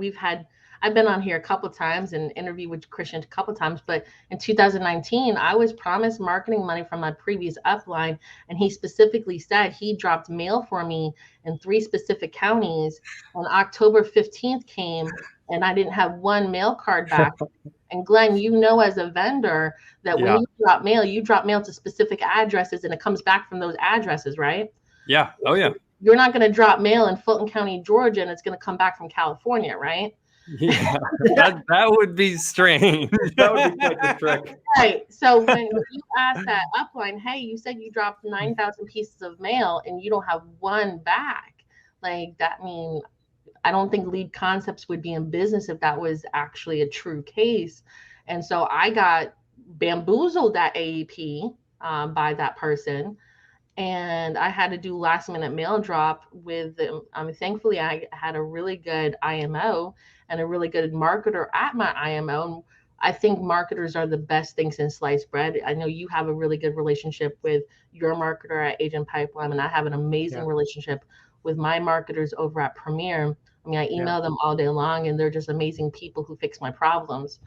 I've been on here a couple of times and interviewed with Christian a couple of times, but in 2019, I was promised marketing money from my previous upline, and he specifically said he dropped mail for me in 3 specific counties. When October 15th came, and I didn't have one mail card back. And Glenn, as a vendor, that when you drop mail to specific addresses, and it comes back from those addresses, right? Yeah. Oh, yeah. You're not going to drop mail in Fulton County, Georgia, and it's going to come back from California, right? Yeah, that would be strange. That would be quite the trick. Right. So when you ask that upline, hey, you said you dropped 9,000 pieces of mail and you don't have one back. Like that means I don't think Lead Concepts would be in business if that was actually a true case. And so I got bamboozled at AEP by that person. And I had to do last minute mail drop with them. Thankfully, I had a really good IMO and a really good marketer at my IMO. And I think marketers are the best thing since sliced bread. I know you have a really good relationship with your marketer at Agent Pipeline, and I have an amazing relationship with my marketers over at Premier. I mean, I email them all day long, and they're just amazing people who fix my problems.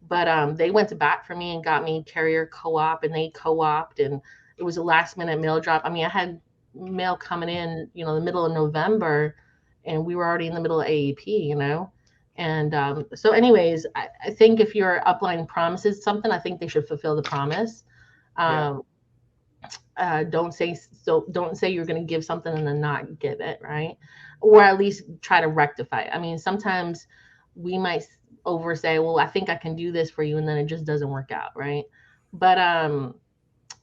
But they went to bat for me and got me carrier co-op, and they co-opted, and it was a last minute mail drop. I mean, I had mail coming in, the middle of November, and we were already in the middle of AEP, And so anyways, I think if your upline promises something, I think they should fulfill the promise. Don't say you're going to give something and then not give it, right? Or at least try to rectify it. I mean, sometimes we might oversay, well, I think I can do this for you, and then it just doesn't work out, right? But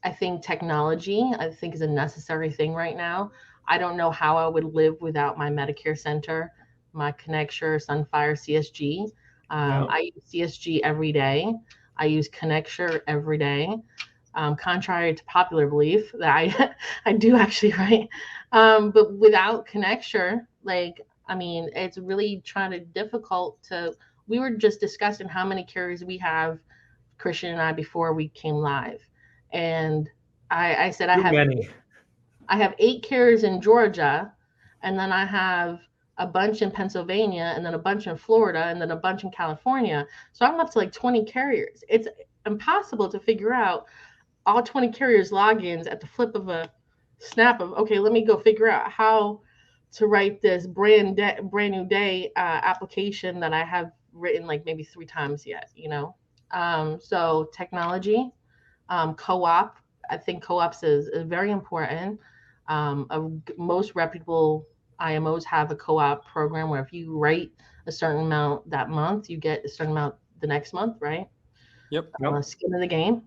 I think technology, is a necessary thing right now. I don't know how I would live without my Medicare Center, my Connecture, Sunfire, CSG. I use CSG every day. I use Connecture every day. Contrary to popular belief that I do actually, right? But without Connecture, it's really difficult to, we were just discussing how many carriers we have, Christian and I, before we came live. And I said, I have 8 carriers in Georgia, and then I have a bunch in Pennsylvania, and then a bunch in Florida, and then a bunch in California. So I'm up to 20 carriers. It's impossible to figure out all 20 carriers logins at the flip of a snap of, okay, let me go figure out how to write this brand new day application that I have written maybe 3 times yet, So technology, co-op, I think co-ops is very important. Most reputable IMOs have a co-op program where if you write a certain amount that month, you get a certain amount the next month, right? Yep. Skin of the game.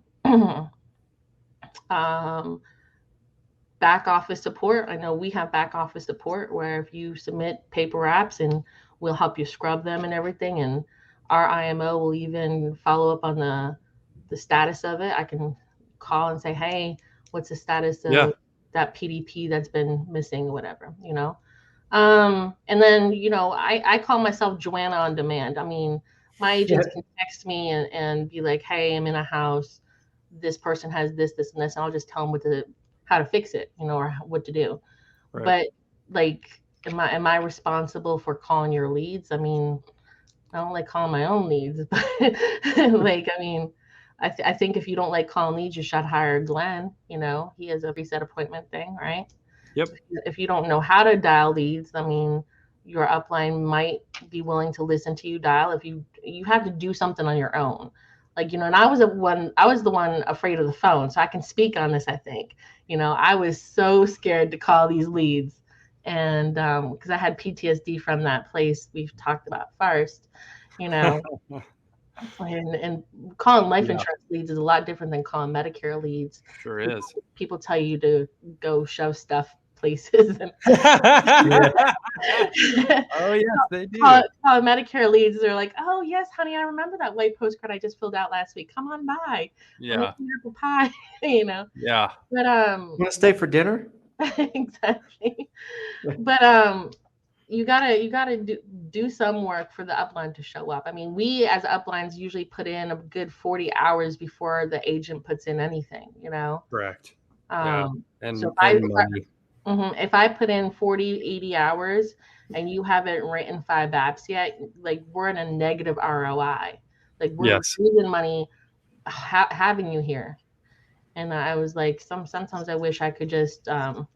Back office support. I know we have back office support where if you submit paper apps, and we'll help you scrub them and everything. And our IMO will even follow up on the status of it. I can call and say, hey, what's the status of that PDP that's been missing or whatever, And then, I call myself Joanna on demand. I mean, my agents can text me and be like, hey, I'm in a house. This person has this, this, and this. And I'll just tell them how to fix it, or what to do. Right. But am I responsible for calling your leads? I mean, I don't like calling my own leads, but I think if you don't like calling leads, you should hire Glenn. He has a reset appointment thing, right? Yep. If you don't know how to dial leads, your upline might be willing to listen to you dial. If you have to do something on your own, and I was the one afraid of the phone, so I can speak on this. I think, I was so scared to call these leads, and because I had PTSD from that place we've talked about first, And calling life insurance leads is a lot different than calling Medicare leads. Sure is. People tell you to go shove stuff places. And oh, yes, they do. Calling Medicare leads, they're like, oh, yes, honey, I remember that white postcard I just filled out last week. Come on by. Yeah. Apple pie, Yeah. But want to stay for dinner? Exactly. But you gotta do some work for the upline to show up. I mean, we as uplines usually put in a good 40 hours before the agent puts in anything, Correct. And so money. If I put in 40, 80 hours and you haven't written 5 apps yet, we're in a negative ROI. We're losing money having you here. And I was like, sometimes I wish I could just the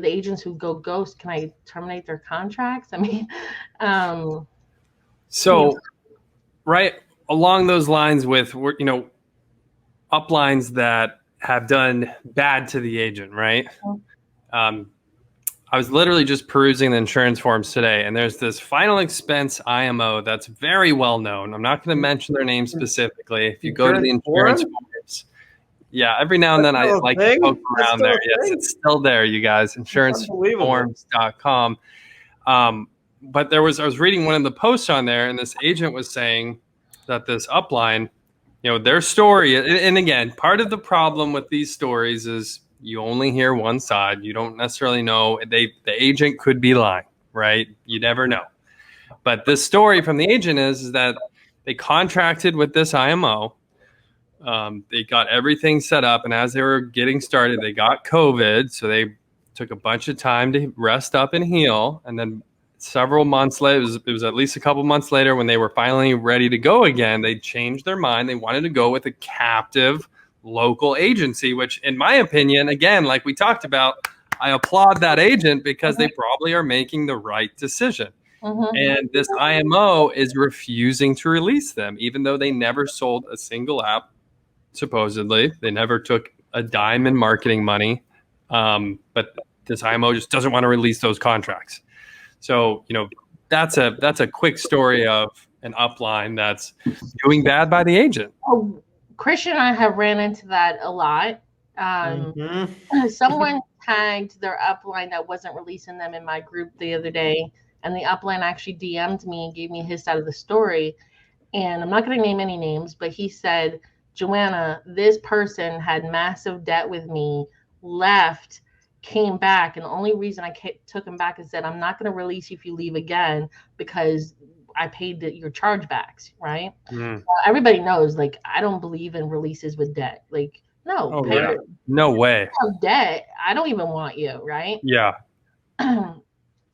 agents who go ghost, can I terminate their contracts? I mean, right along those lines with, uplines that have done bad to the agent, right? I was literally just perusing the insurance forms today, and there's this final expense IMO that's very well known. I'm not going to mention their name specifically. If you go to the insurance forms, yeah, every now and then I like to poke around there. Yes, it's still there, you guys. Insuranceforms.com. But I was reading one of the posts on there, and this agent was saying that this upline, their story, and again, part of the problem with these stories is you only hear one side. You don't necessarily know. The agent could be lying, right? You never know. But this story from the agent is that they contracted with this IMO. They got everything set up, and as they were getting started, they got COVID. So they took a bunch of time to rest up and heal. And then several months later, it was at least a couple months later when they were finally ready to go again, they changed their mind. They wanted to go with a captive local agency, which in my opinion, again, like we talked about, I applaud that agent because they probably are making the right decision. And this IMO is refusing to release them, even though they never sold a single app. Supposedly, they never took a dime in marketing money, but this IMO just doesn't want to release those contracts. So, that's a quick story of an upline that's doing bad by the agent. Oh, Christian and I have ran into that a lot. Someone tagged their upline that wasn't releasing them in my group the other day, and the upline actually DM'd me and gave me his side of the story. And I'm not going to name any names, but he said, Joanna, this person had massive debt with me, left, came back, and the only reason I took him back is that I'm not going to release you if you leave again because I paid your chargebacks, right? Everybody knows, like, I don't believe in releases with debt. Like, no, no way. Debt, I don't even want you, right? Yeah.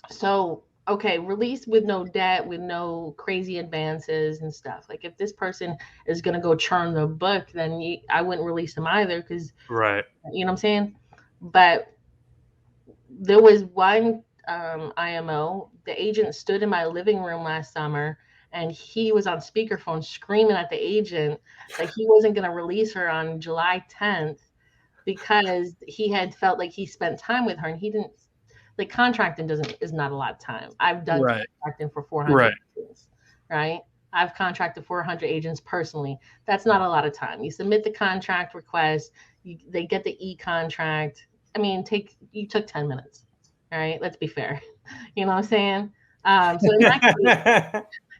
So, okay, release with no debt, with no crazy advances and stuff. Like, if this person is going to go churn the book, then I wouldn't release them either because, right. You know what I'm saying? But there was one IMO. The agent stood in my living room last summer, and he was on speakerphone screaming at the agent that he wasn't going to release her on July 10th because he had felt like he spent time with her, and he didn't. Like, contracting is not a lot of time. I've done contracting for 400 agents, right? I've contracted 400 agents personally. That's not a lot of time. You submit the contract request, they get the e-contract. I mean, you took 10 minutes, all right? Let's be fair. You know what I'm saying? So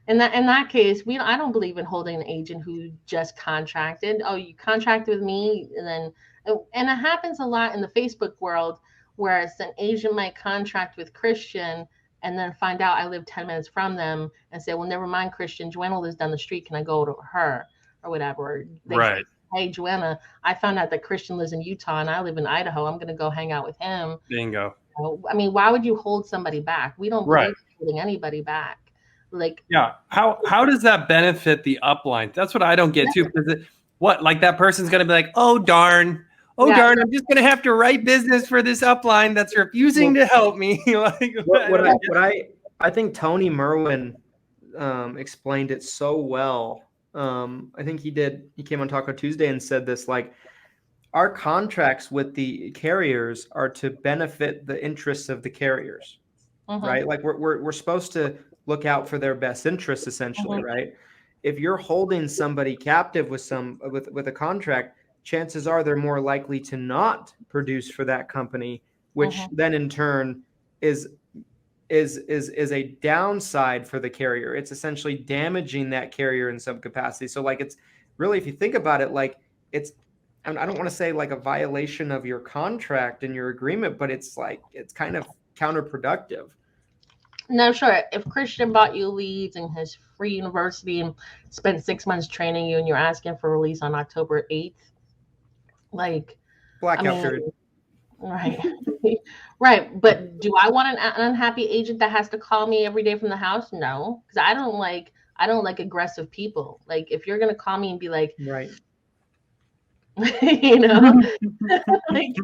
in that case, I don't believe in holding an agent who just contracted. Oh, you contracted with me, and it happens a lot in the Facebook world, whereas an agent might contract with Christian and then find out I live 10 minutes from them and say, well, never mind, Christian, Joanna lives down the street. Can I go to her or whatever? Right. Hey, Joanna, I found out that Christian lives in Utah and I live in Idaho. I'm going to go hang out with him. Bingo. I mean, why would you hold somebody back? We don't believe in holding anybody back. Like, yeah. How does that benefit the upline? That's what I don't get too. Because that person's going to be like, oh, darn. Darn, I'm just going to have to write business for this upline that's refusing to help me. I think Tony Merwin explained it so well. I think he came on Taco Tuesday and said this, like, our contracts with the carriers are to benefit the interests of the carriers, right? Like, we're supposed to look out for their best interests, essentially, right? If you're holding somebody captive with a contract, chances are they're more likely to not produce for that company, which then in turn is a downside for the carrier. It's essentially damaging that carrier in some capacity. So, like, it's really, if you think about it, like, I don't want to say like a violation of your contract and your agreement, but it's kind of counterproductive. No, sure. If Christian bought you leads in his free university and spent 6 months training you and you're asking for release on October 8th, like, blackout period. Right. Right. But do I want an unhappy agent that has to call me every day from the house? No, because I don't like aggressive people. Like, if you're going to call me and be like, right. you know, like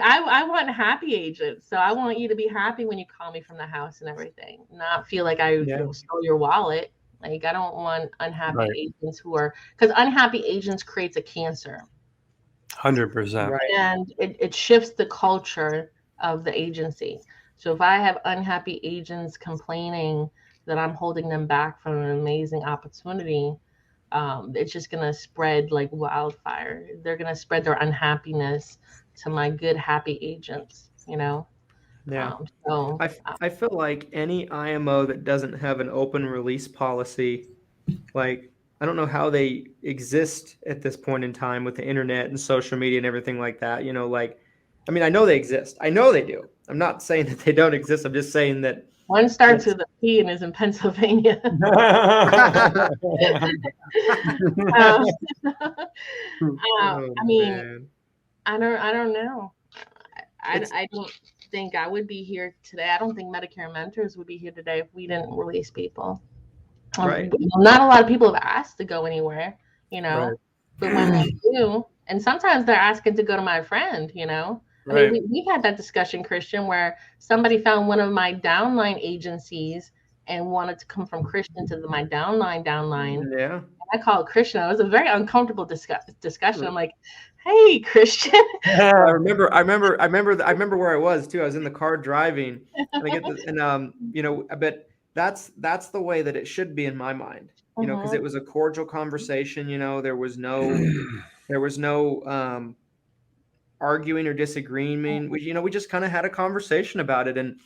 I want happy agents. So I want you to be happy when you call me from the house and everything, not feel like I stole your wallet. Like, I don't want unhappy agents because unhappy agents creates a cancer. 100%. Right. And it shifts the culture of the agency. So if I have unhappy agents complaining that I'm holding them back from an amazing opportunity, it's just going to spread like wildfire. They're going to spread their unhappiness to my good, happy agents, you know? Yeah. I feel like any IMO that doesn't have an open release policy, like, I don't know how they exist at this point in time with the internet and social media and everything like that. You know, like, I mean, I know they exist. I know they do. I'm not saying that they don't exist. I'm just saying that one starts with a P and is in Pennsylvania. I mean, I don't know. I don't think I would be here today. I don't think Medicare Mentors would be here today if we didn't release people. Right. Not a lot of people have asked to go anywhere, you know, Right. but when they do, and sometimes they're asking to go to my friend, you know. Right. I mean, we've had that discussion, Christian, where somebody found one of my downline agencies and wanted to come from Christian to my downline. Yeah. I called Christian. It was a very uncomfortable discussion. I'm like, "Hey, Christian." I remember where I was too. I was in the car driving, and I get this, and you know, but that's the way that it should be in my mind, you know, because it was a cordial conversation. You know, there was no arguing or disagreeing. We just kind of had a conversation about it, and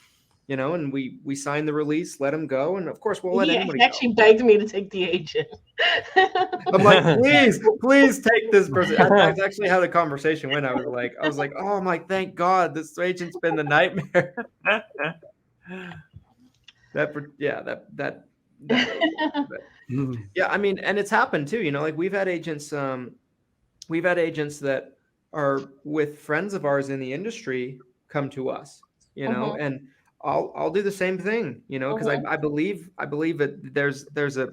you know, and we signed the release, let him go, and of course we'll let anybody go. He actually begged me to take the agent. I'm like, please take this person. That's actually how the conversation went. I was like, oh, I'm like, thank God this agent's been the nightmare. Yeah, I mean, and it's happened too. You know, like we've had agents that are with friends of ours in the industry come to us, you know, and I'll do the same thing, you know, because I believe that there's a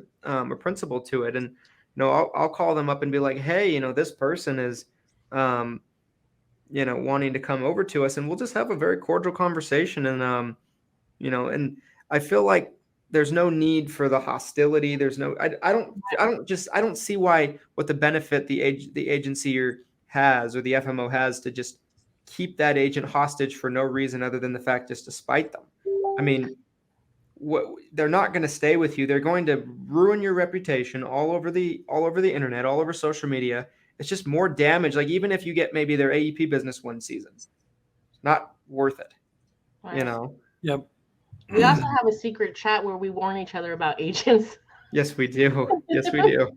principle to it, and you know, I'll call them up and be like, hey, you know, this person is, you know, wanting to come over to us, and we'll just have a very cordial conversation, and you know, and I feel like there's no need for the hostility. There's no, I don't see what the benefit the agency has or the FMO has to just keep that agent hostage for no reason other than the fact just to spite them. I mean, they're not going to stay with you. They're going to ruin your reputation all over the internet, all over social media. It's just more damage. Like even if you get maybe their AEP business one season, not worth it. Right. You know? Yep. We also have a secret chat where we warn each other about agents. Yes, we do. Yes, we do.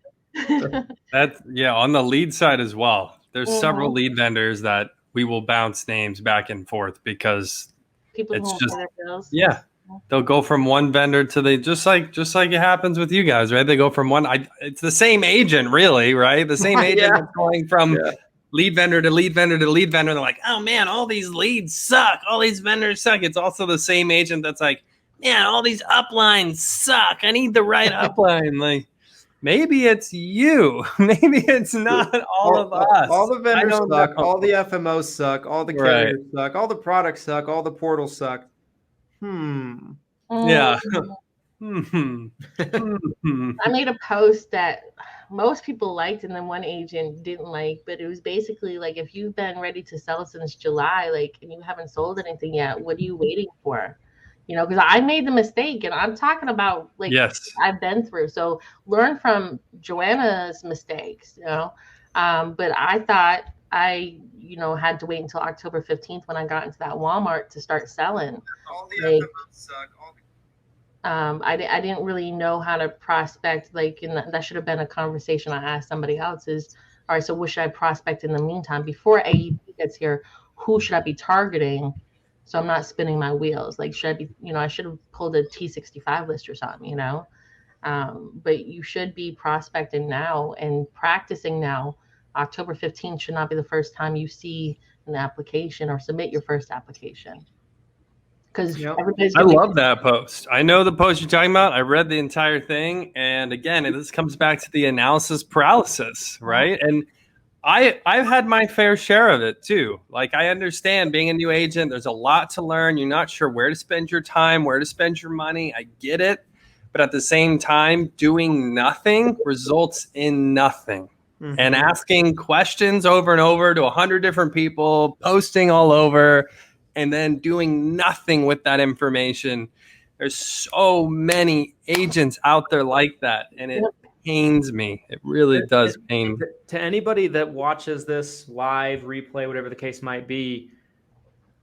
That's on the lead side as well. There's several lead vendors that we will bounce names back and forth because it's just they'll go from one vendor to the just like it happens with you guys, right? They go from it's the same agent, really, right? The same agent that's going from lead vendor to lead vendor to lead vendor. They're like, oh man, all these leads suck. All these vendors suck. It's also the same agent that's like, man, all these uplines suck. I need the right upline. Like, maybe it's you. Maybe it's not all of us. All the vendors suck. All the FMOs suck. All the carriers suck. All the products suck. All the portals suck. Yeah. I made a post that most people liked and then one agent didn't like, but it was basically like, if you've been ready to sell since July, like, and you haven't sold anything yet, what are you waiting for? You know, because I made the mistake, and I'm talking about like I've been through. So learn from Joanna's mistakes, you know. But I thought I, you know, had to wait until October 15th when I got into that Walmart to start selling. All the FMOs suck. I didn't really know how to prospect, like, and that should have been a conversation I asked somebody else is, all right, so what should I prospect in the meantime? Before AEP gets here, who should I be targeting? So I'm not spinning my wheels. Like, should I be, you know, I should have pulled a T65 list or something, you know? But you should be prospecting now and practicing now. October 15th should not be the first time you see an application or submit your first application. Because I love that post. I know the post you're talking about. I read the entire thing. And again, this comes back to the analysis paralysis, right? And I've had my fair share of it too. Like, I understand being a new agent, there's a lot to learn. You're not sure where to spend your time, where to spend your money. I get it. But at the same time, doing nothing results in nothing. Mm-hmm. And asking questions over and over to 100 different people, posting all over, and then doing nothing with that information. There's so many agents out there like that, and it pains me. It really does pain me. To anybody that watches this live, replay, whatever the case might be,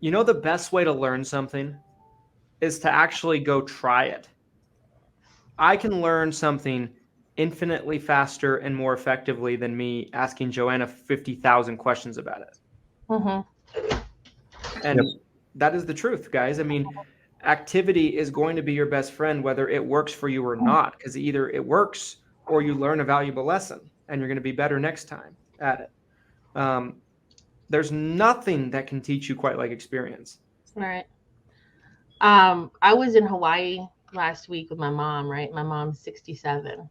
you know, the best way to learn something is to actually go try it. I can learn something infinitely faster and more effectively than me asking Joanna 50,000 questions about it. And that is the truth, guys. I mean, activity is going to be your best friend, whether it works for you or not, because either it works or you learn a valuable lesson and you're going to be better next time at it. There's nothing that can teach you quite like experience. Right. I was in Hawaii last week with my mom, right? My mom's 67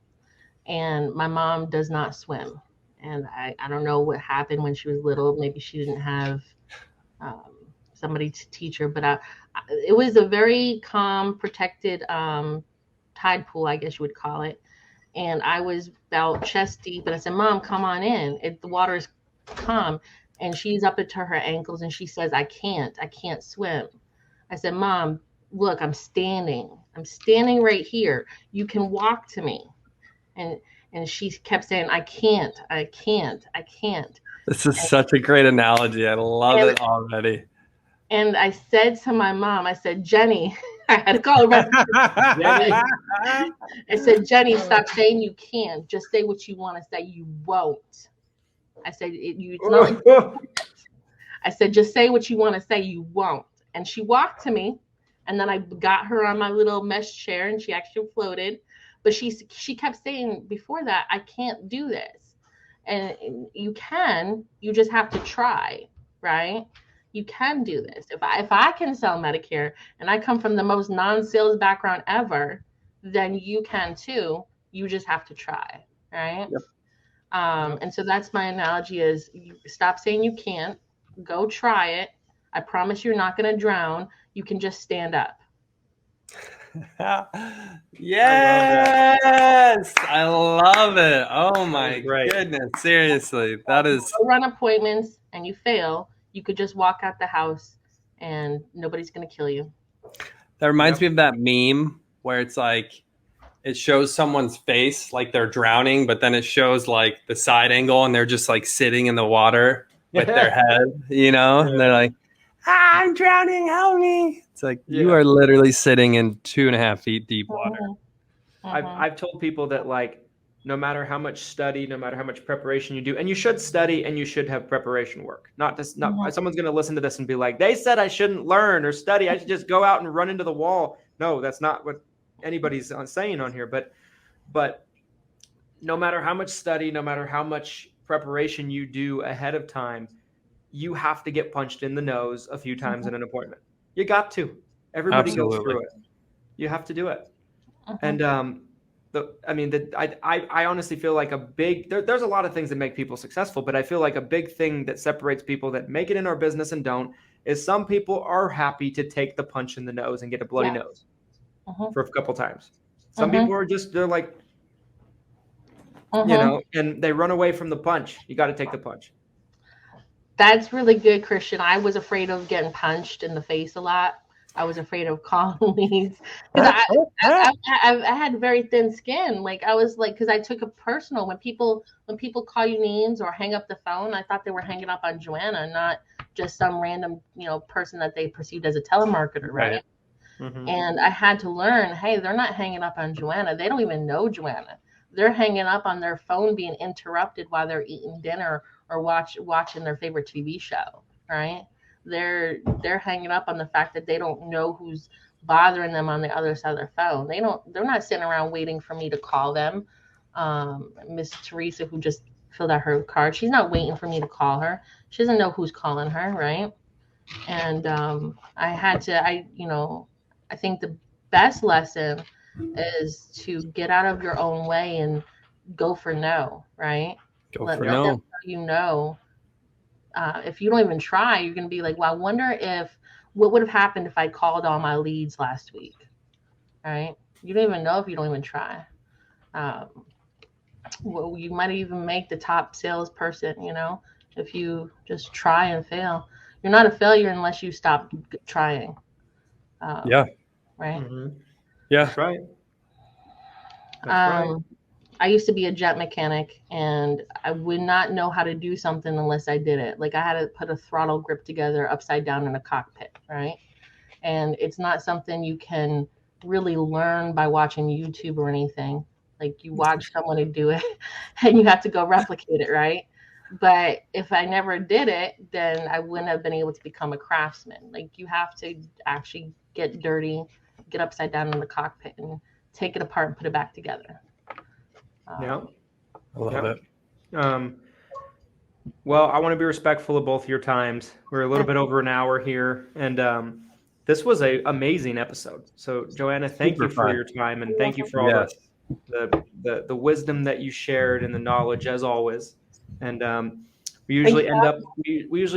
and my mom does not swim. And I don't know what happened when she was little. Maybe she didn't have somebody to teach her, but it was a very calm, protected tide pool, I guess you would call it. And I was about chest deep and I said, Mom, come on in. The water is calm. And she's up to her ankles and she says, I can't swim. I said, Mom, look, I'm standing right here. You can walk to me. And she kept saying, I can't. This is such a great analogy. I love it already. And I said to my mom, I said, Jenny, I had to call her. I said, Jenny, stop saying you can. Just say what you want to say. You won't. I said, it's not like I said, just say what you want to say. You won't. And she walked to me. And then I got her on my little mesh chair and she actually floated. But she kept saying before that, I can't do this. And you can, you just have to try, right? You can do this. If I can sell Medicare and I come from the most non-sales background ever, then you can too. You just have to try, right? Yep. And so that's my analogy is you stop saying you can't, go try it. I promise you're not going to drown. You can just stand up. Yes, I love it. Oh my goodness. Seriously. That is run appointments and you fail. You could just walk out the house and nobody's going to kill you. That reminds me of that meme where it's like, it shows someone's face like they're drowning, but then it shows like the side angle and they're just like sitting in the water with their head, you know, and they're like, I'm drowning, help me. It's like, you are literally sitting in 2.5 feet deep water. I've told people that like, no matter how much study, no matter how much preparation you do, and you should study and you should have preparation work. Someone's going to listen to this and be like, they said I shouldn't learn or study. I should just go out and run into the wall. No, that's not what anybody's saying on here. But no matter how much study, no matter how much preparation you do ahead of time, you have to get punched in the nose a few times in an appointment. You got to. Everybody goes through it. You have to do it. And I honestly feel like there's a lot of things that make people successful, but I feel like a big thing that separates people that make it in our business and don't is some people are happy to take the punch in the nose and get a bloody nose for a couple times. Some people are they're like, you know, and they run away from the punch. You got to take the punch. That's really good, Christian. I was afraid of getting punched in the face a lot. I was afraid of calling leads because I had very thin skin. Like I was like, because I took it personal when people call you names or hang up the phone. I thought they were hanging up on Joanna, not just some random person that they perceived as a telemarketer, right? And I had to learn, hey, they're not hanging up on Joanna. They don't even know Joanna. They're hanging up on their phone, being interrupted while they're eating dinner or watching their favorite TV show, right? They're hanging up on the fact that they don't know who's bothering them on the other side of their phone. They're not sitting around waiting for me to call them. Miss Teresa, who just filled out her card, she's not waiting for me to call her. She doesn't know who's calling her, right? And I think the best lesson is to get out of your own way and go for no, right? Let them tell you no. If you don't even try, you're going to be like, well, I wonder what would have happened if I called all my leads last week, right? You don't even know if you don't even try. Well, you might even make the top salesperson, if you just try and fail. you're not a failure unless you stop trying. Yeah. Right. Mm-hmm. Yeah. That's right. That's right. I used to be a jet mechanic, and I would not know how to do something unless I did it. Like I had to put a throttle grip together upside down in a cockpit, right? And it's not something you can really learn by watching YouTube or anything. Like you watch someone do it and you have to go replicate it, right? But if I never did it, then I wouldn't have been able to become a craftsman. Like you have to actually get dirty, get upside down in the cockpit and take it apart and put it back together. Yeah. I love it. Well, I want to be respectful of both your times. We're a little bit over an hour here, and this was an amazing episode. So, Joanna, thank you for your time, and thank you for all the wisdom that you shared and the knowledge, as always. And we usually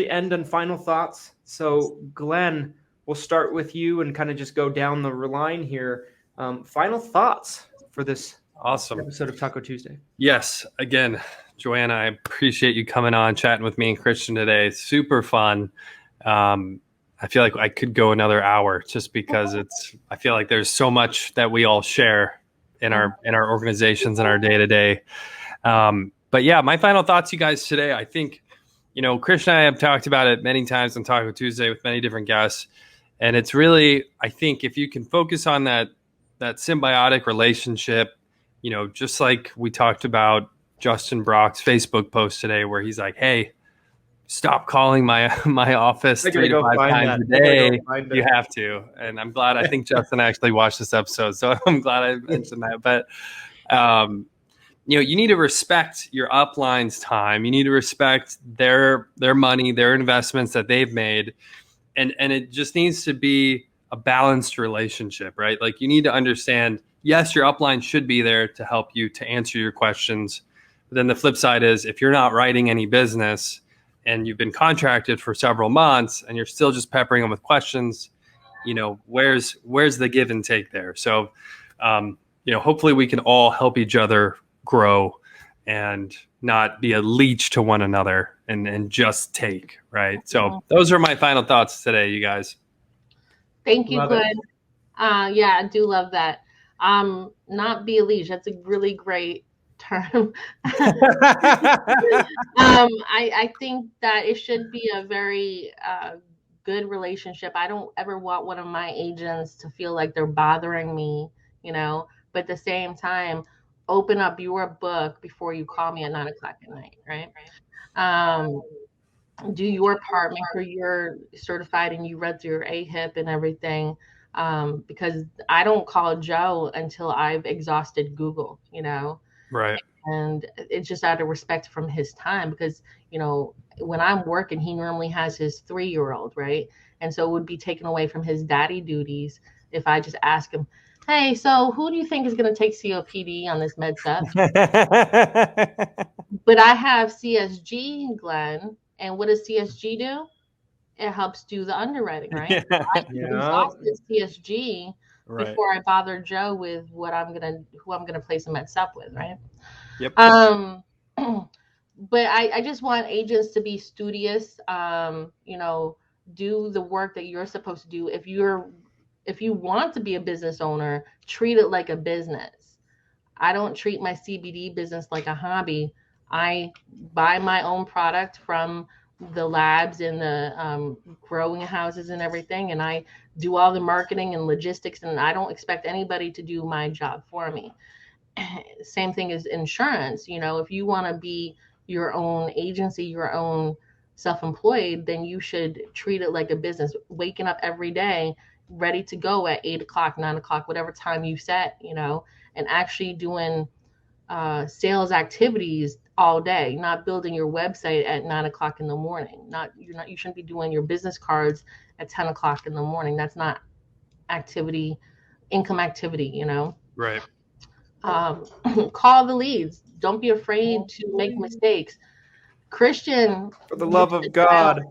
end on final thoughts. So, Glenn, we'll start with you and kind of just go down the line here. Final thoughts for this awesome episode of Taco Tuesday. Yes. Again, Joanna, I appreciate you coming on, chatting with me and Christian today. It's super fun. I feel like I could go another hour just because I feel like there's so much that we all share in our organizations and our day to day. But yeah, my final thoughts, you guys, today, I think, Christian and I have talked about it many times on Taco Tuesday with many different guests. And it's really, I think if you can focus on that symbiotic relationship, just like we talked about Justin Brock's Facebook post today, where he's like, "Hey, stop calling my office 3 to 5 times a day. You have to." And I'm glad. I think Justin actually watched this episode, so I'm glad I mentioned that. But you need to respect your upline's time. You need to respect their money, their investments that they've made, and it just needs to be a balanced relationship, right? Like you need to understand. Yes, your upline should be there to help you, to answer your questions. But then the flip side is if you're not writing any business and you've been contracted for several months and you're still just peppering them with questions, where's the give and take there? So, hopefully we can all help each other grow and not be a leech to one another and just take, right? So those are my final thoughts today, you guys. Thank you, Glenn. Yeah, I do love that. Not be a leash. That's a really great term. I think that it should be a very good relationship. I don't ever want one of my agents to feel like they're bothering me, but at the same time, open up your book before you call me at 9:00 at night, right? Do your part, make sure you're certified and you read through your AHIP and everything. Because I don't call Joe until I've exhausted Google, Right. And it's just out of respect from his time because, when I'm working, he normally has his 3-year-old, right? And so it would be taken away from his daddy duties if I just ask him, "Hey, so who do you think is going to take COPD on this med stuff?" But I have CSG, Glenn, and what does CSG do? It helps do the underwriting, right? I exhausted CSG before I bother Joe with who I'm gonna place him at SUP with, right? Yep. But I just want agents to be studious. Do the work that you're supposed to do. If you want to be a business owner, treat it like a business. I don't treat my CBD business like a hobby. I buy my own product from the labs and the growing houses and everything, and I do all the marketing and logistics, and I don't expect anybody to do my job for me. Same thing as insurance. If you want to be your own agency, your own self-employed, then you should treat it like a business, waking up every day ready to go at 8:00, 9:00, whatever time you set, and actually doing sales activities all day, not building your website at 9:00 in the morning. You shouldn't be doing your business cards at 10:00 in the morning. That's not income activity, Right. Call the leads. Don't be afraid to make mistakes. Christian, for the love of God,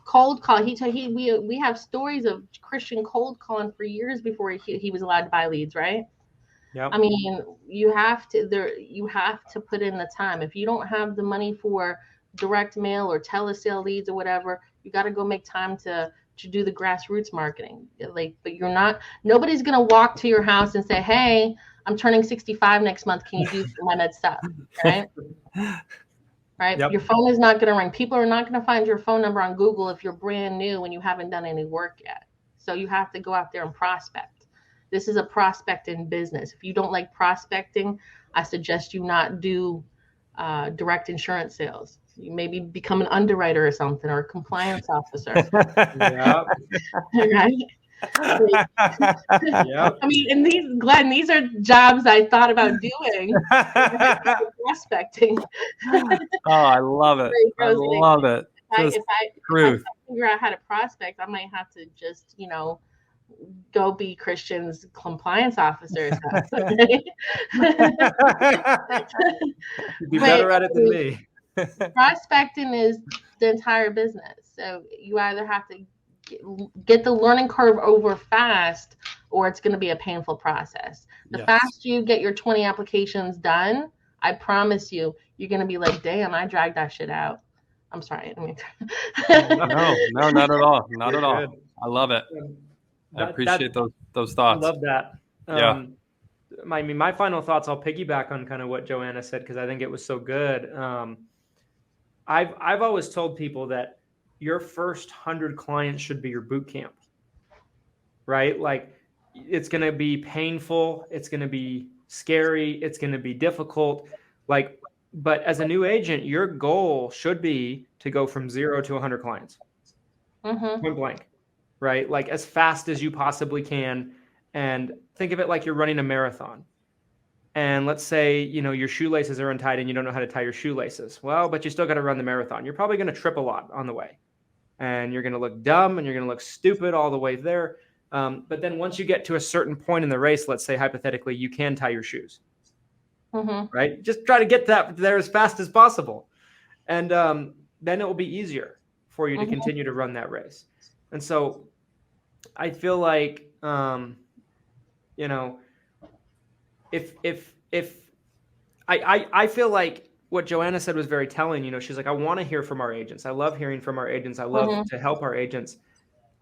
cold call. We have stories of Christian cold calling for years before he was allowed to buy leads, right? Yep. I mean, you have to put in the time. If you don't have the money for direct mail or telesale leads or whatever, you got to go make time to do the grassroots marketing. Like, but nobody's going to walk to your house and say, hey, I'm turning 65 next month. Can you do my med stuff? Right? Right. Yep. Your phone is not going to ring. People are not going to find your phone number on Google if you're brand new and you haven't done any work yet. So you have to go out there and prospect. This is a prospecting business. If you don't like prospecting, I suggest you not do direct insurance sales. You maybe become an underwriter or something, or a compliance officer. Yeah. Right. Yep. I mean, and Glenn, these are jobs I thought about doing. Prospecting. Oh, I love it. I love it. If I figure out how to prospect, I might have to just, go be Christian's compliance officer. You'd be better at it than me. Prospecting is the entire business. So you either have to get the learning curve over fast, or it's going to be a painful process. The faster you get your 20 applications done, I promise you, you're going to be like, damn, I dragged that shit out. I'm sorry. No, not at all. Not at all. I love it. I appreciate those thoughts. I love that. Yeah. My final thoughts, I'll piggyback on kind of what Joanna said, because I think it was so good. I've always told people that your first 100 clients should be your boot camp, right? Like, it's going to be painful. It's going to be scary. It's going to be difficult. But as a new agent, your goal should be to go from 0 to 100 clients, point blank, right? Like, as fast as you possibly can. And think of it like you're running a marathon. And let's say, your shoelaces are untied and you don't know how to tie your shoelaces. Well, but you still got to run the marathon. You're probably going to trip a lot on the way. And you're going to look dumb and you're going to look stupid all the way there. But then once you get to a certain point in the race, let's say hypothetically, you can tie your shoes, right? Just try to get that there as fast as possible. And then it will be easier for you to continue to run that race. And so I feel like, if I feel like what Joanna said was very telling. She's like, I want to hear from our agents. I love hearing from our agents. I love to help our agents.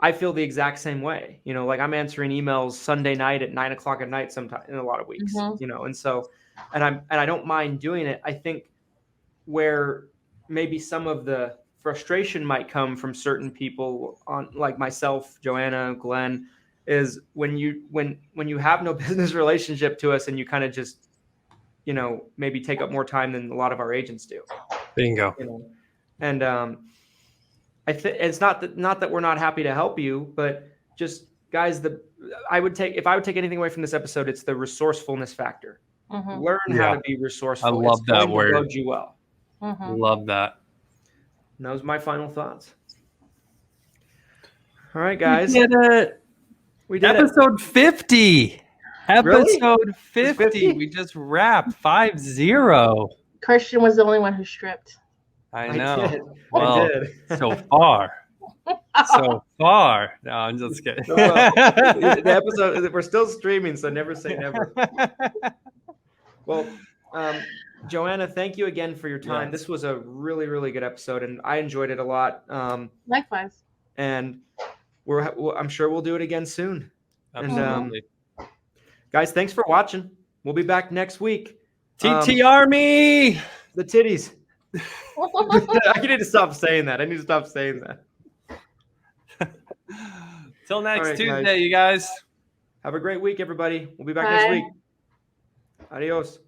I feel the exact same way. Like, I'm answering emails Sunday night at 9:00 at night sometimes in a lot of weeks, and so, and I don't mind doing it. I think where maybe some of the frustration might come from certain people on, like myself, Joanna, Glenn, is when you have no business relationship to us and you kind of just, maybe take up more time than a lot of our agents do. Bingo. And it's not that we're not happy to help you, but just, guys, if I would take anything away from this episode, it's the resourcefulness factor. Learn how to be resourceful. I love that word. Load you well. Love that. And that was my final thoughts. All right, guys. We did it. We did episode 50. Episode 50. 50. We just wrapped 50. Christian was the only one who stripped. I know. I did. Well, so far. So far. No, I'm just kidding. The episode, we're still streaming, so never say never. Well, Joanna, thank you again for your time. Yes. This was a really, really good episode, and I enjoyed it a lot. Likewise. And I'm sure we'll do it again soon. Absolutely. And guys, thanks for watching. We'll be back next week. TT Army. The titties. I need to stop saying that. Till next Tuesday, guys. you guys. Have a great week, everybody. We'll be back next week. Adios.